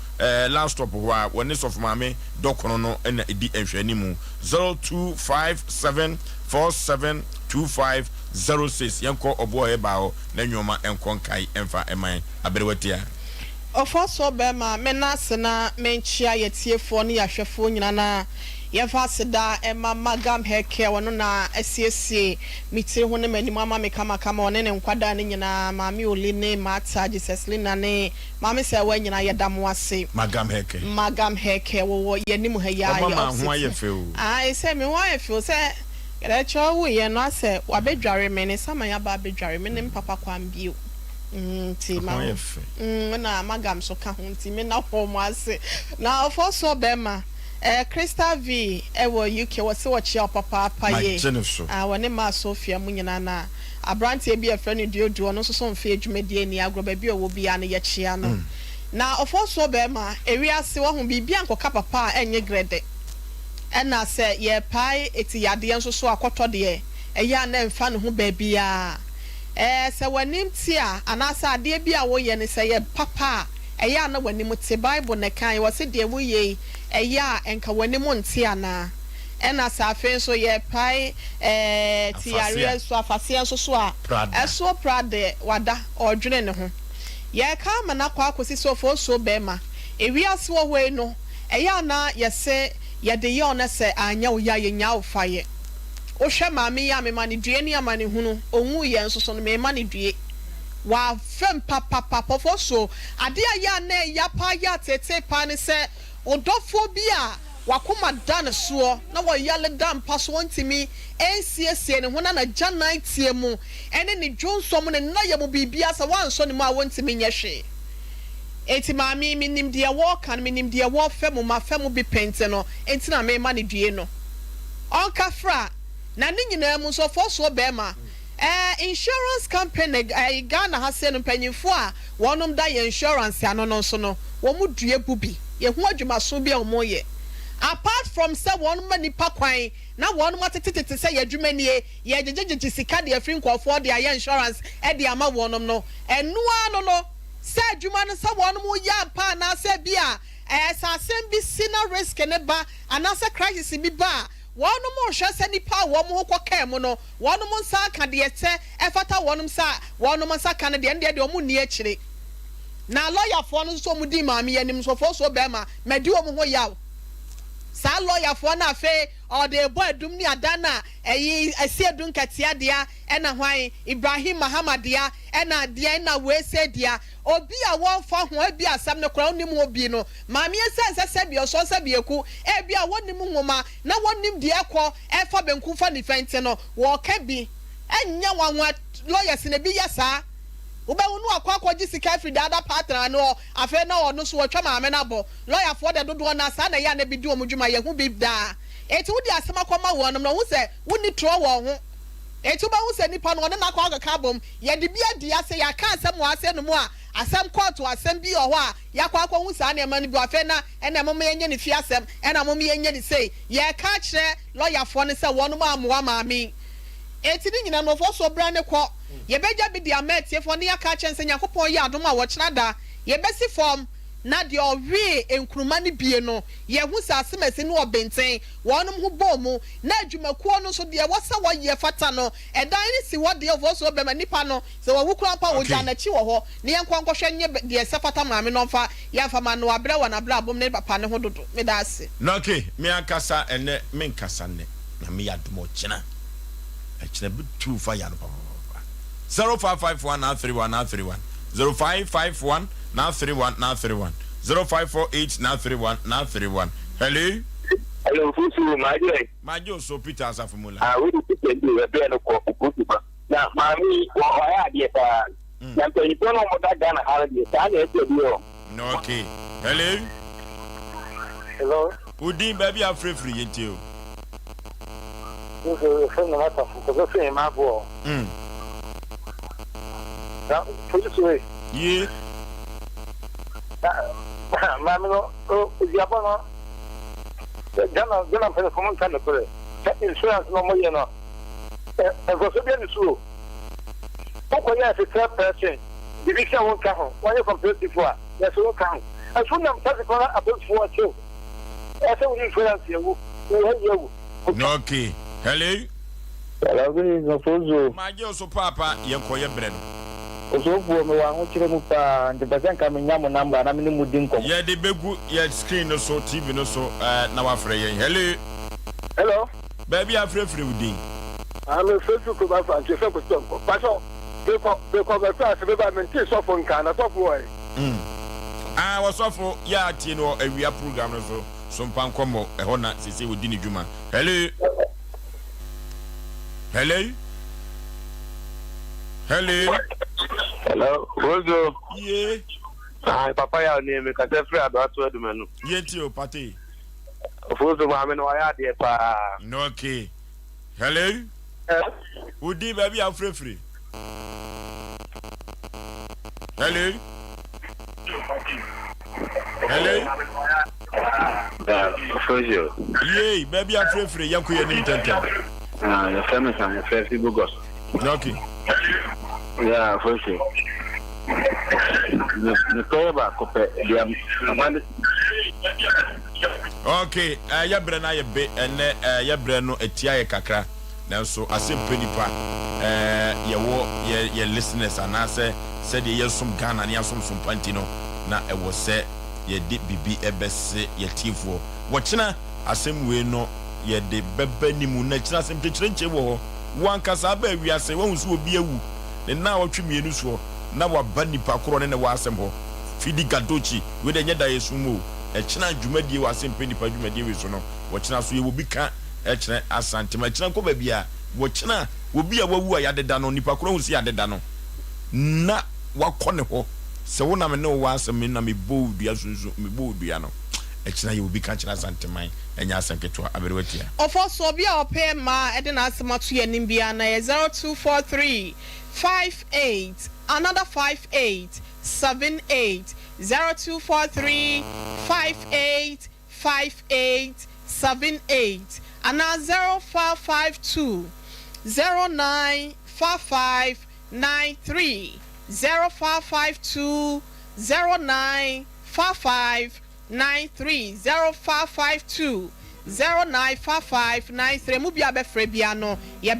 last stop ho a woni sof maame dokono no na edi ehwani mu 0257472506 yenko obo heba ho na nwoma enko nkai emfa eman aberewatia Ofoso bema menase na menchia yetiefo ne yahwefo nyina na yefa seda ema magam heke wono na asiesie mitire ho ne manim ama mekama kama one ne nkwada ne nyina maami oline mata Jesus lina ne maami se wa nyina yedam wase magam heke wo yenim ha ya ya ho ayefeu se me ho ayefeu se gere cho wo ye no ase wabedware me ne sama ya ba bedware me ne papa kwambio ti ma na magam so ka ho ti me na ho mo ase na Ofoso bema Crystal V ewo UK wose wachi papa ye wone ma Sofia munyina na abrante bi afrani dioduo no so mfe adwumadi ani agroba bi owo bia na ye chia no na Ofoso bema ewiase wo ho bibia nkoka papa enye grede ena se ye pai eti yade enso so akoto de eya na mfa no ho ba bia se wanim ti a anasa ade bia wo ye ne se ye papa eya na wanim ti Bible na kan wo se de wo ye eya enka wanim nti ana ena safe so ye pai tiare so afase so a eso prade wada odwene ne ho ye ka ma na kwa akosi so Ofoso bema ewiase wo hwe no eya na ye se ye de ye ona se anya wo ya ye nya wo faye o hwe maame ya me mani due ni amani hunu onwu ye nso so no me mani due wa fem papa Ofoso ade ya na ya pa ya tete pa ne se odofo bi a wakoma dan so na wo yale dan paso ntimi ncsa ne hona na janan tie mu ene ne dwonsom ne na ye mu bibia sa wanso ne mu a wontimi nyehwe eti maami minim de wo kan minim de wo fem ma fem bi pente no enti na me ma ne due no onka fra na ne nyina mu so Ofoso bema insurance company Ghana ha se no panyimfo a wonom da ye insurance ano no so no wo mu due bubi ye hu adwumaso bi a wo ye apart from say one mani pa kwan na one matetete say ye adwumanie ye jejeje sika de afri nkofo de aye insurance e de ama wonom no enu ano no say adwuma no say one mu ya pa na say bia asem bi sina risk ne ba anasa crisis bi ba one mo hwe say nipa wo mo hokoka mu no one mo nsa ka de ete efata wonom sa one mo nsa ka ne de o mu ni akire na lawyer for no so mu di maami anim so Ofoso bema medi wo mo ho yaw sa lawyer for na fe o de boy adum ni adana esi adun katia dia ena hwan Ibrahim Mahamadia ena dia ena wese dia obi a won fa ho abi asam ne kora onim obi no maami ese bi so se bi eku e bi a wonim nwoma na wonim dia ekọ e fa benku fa ni fente no wo ka bi enya wanwa lawyers ne bi yasa ube unu akwa jisika free the other partner no afa na ono so wotwa maame na bo lawyer for the dodo na sa na ya na bi di omudwuma ye hu bi da eti wudi asema kwama wo no hu se woni tro wo ho Etuba hu se nipa no na kwa ka bom ye de bia dia se ya ka asem wa ase no mu a asem court asem bi o ho a ya kwa hu sa na ma no bi afa na ena mo me yenye ne fi asem ena mo me yenye ne sei ye ka kire lawyer fo ne se wonu ma amoa maami eti ni nyina no fo so bra ne kɔ ye beja bi dia metie fo ne ya ka kire se Yakobon ye adom a wo kyerɛ da ye besi form na de owe enkruma ne bie no ye hu sa asemase no obenten wonum hu bomu na adwumakuo no so de wasa wo ye fata no edan ni si wo de ovo so be ma nipa no se wo wukura pa wo gya na chi wo ho ne yenkwa nkɔhwɛ nye de se fata maame no mfa ya fa ma no abrɛ wa na abrɛ abom ne papa ne ho dodo me da ase no okay me akasa ene me nkasa ne na me yadomo kyena ɛkyena bi tu fa ya no papa 0551931931 0551 now 31 0548 now 31 now 31 hello Fusu Majo so Peter Asafumula we Peter do we be no ko na mami wa ya de ta na to ni pono mo da Ghana holiday ta na e bi o no okay hello Udin baby afrefri yenti o so no mata fu ko so ma bo na Fusu ye mami no o diabo no Gana pele como kan pele insurance no mo ye no e go so bi ni so ko ya se third person division won ka ho won ye competitive for ya so ka ho and so nam ta ko about for too e se we insurance ye wo no okay hello no fozo Majo so papa ye koye bre no Osofu me wa ho kire mu pa de basanka me nya mo number na me mu din kom ye de begu ye screen no so TV no so na wa frɛ ye hello baby afrefri udin I'm Facebook ko ba fa nche fe ko stop ko pa so be ko ba fa se be ba me nti so fo nka na so fo e wa so fo ya tie no awia program no so Sompa nkomo e ho na sese wodi ni dwuma hello Rozo. Yeah. Papa ya ni me ka se free ado ato edumanu. Yenti o pate. Rozo ma me no ya de pa. No okay. Hello. Udi baby afrefri. Hello. Rozo. Yeah, baby afrefri yakuye ni tente. Ya famous and free bugos. Okay. Yeah, for sure. The toba kope dia amande. Okay, ya bre na ye be ene ya bre no etia ye kakra. Nanso Asem Mpe Nipa ye wo ye listeners anase said ye som Ghana ne asom Sompanti no na e wo se ye de bibi ebese ye tifo. Wo kina asem we no ye de beba nimu na kina asem kire nche wo wan kasa ba wiase wo nso obi awu ne na wotwe mienu so na waba nipa koro ne wa asem ho fidi gadochi we de nyeda yesu mu e kina dwumadie wa Asem Mpe Nipa dwumadie we so no wo kina so ye wo bi ka e kina asante ma kina ko ba bia wo kina wo bi a wawu a yadeda no nipa koro hu si yadeda no na wakɔ ne ho se wo na me ne wo asem na me bodua sunsu me bodua no e kina ye wo bi ka kina asante man enya asanketo aberewatia Ofoso obi a opɛ ma ede na asemato ye nimbia na 0243 58 another 58 78 0243 58 58 78 and 0552 095593 0552 095593 0552 095593 mu bia be frɛ bia no ye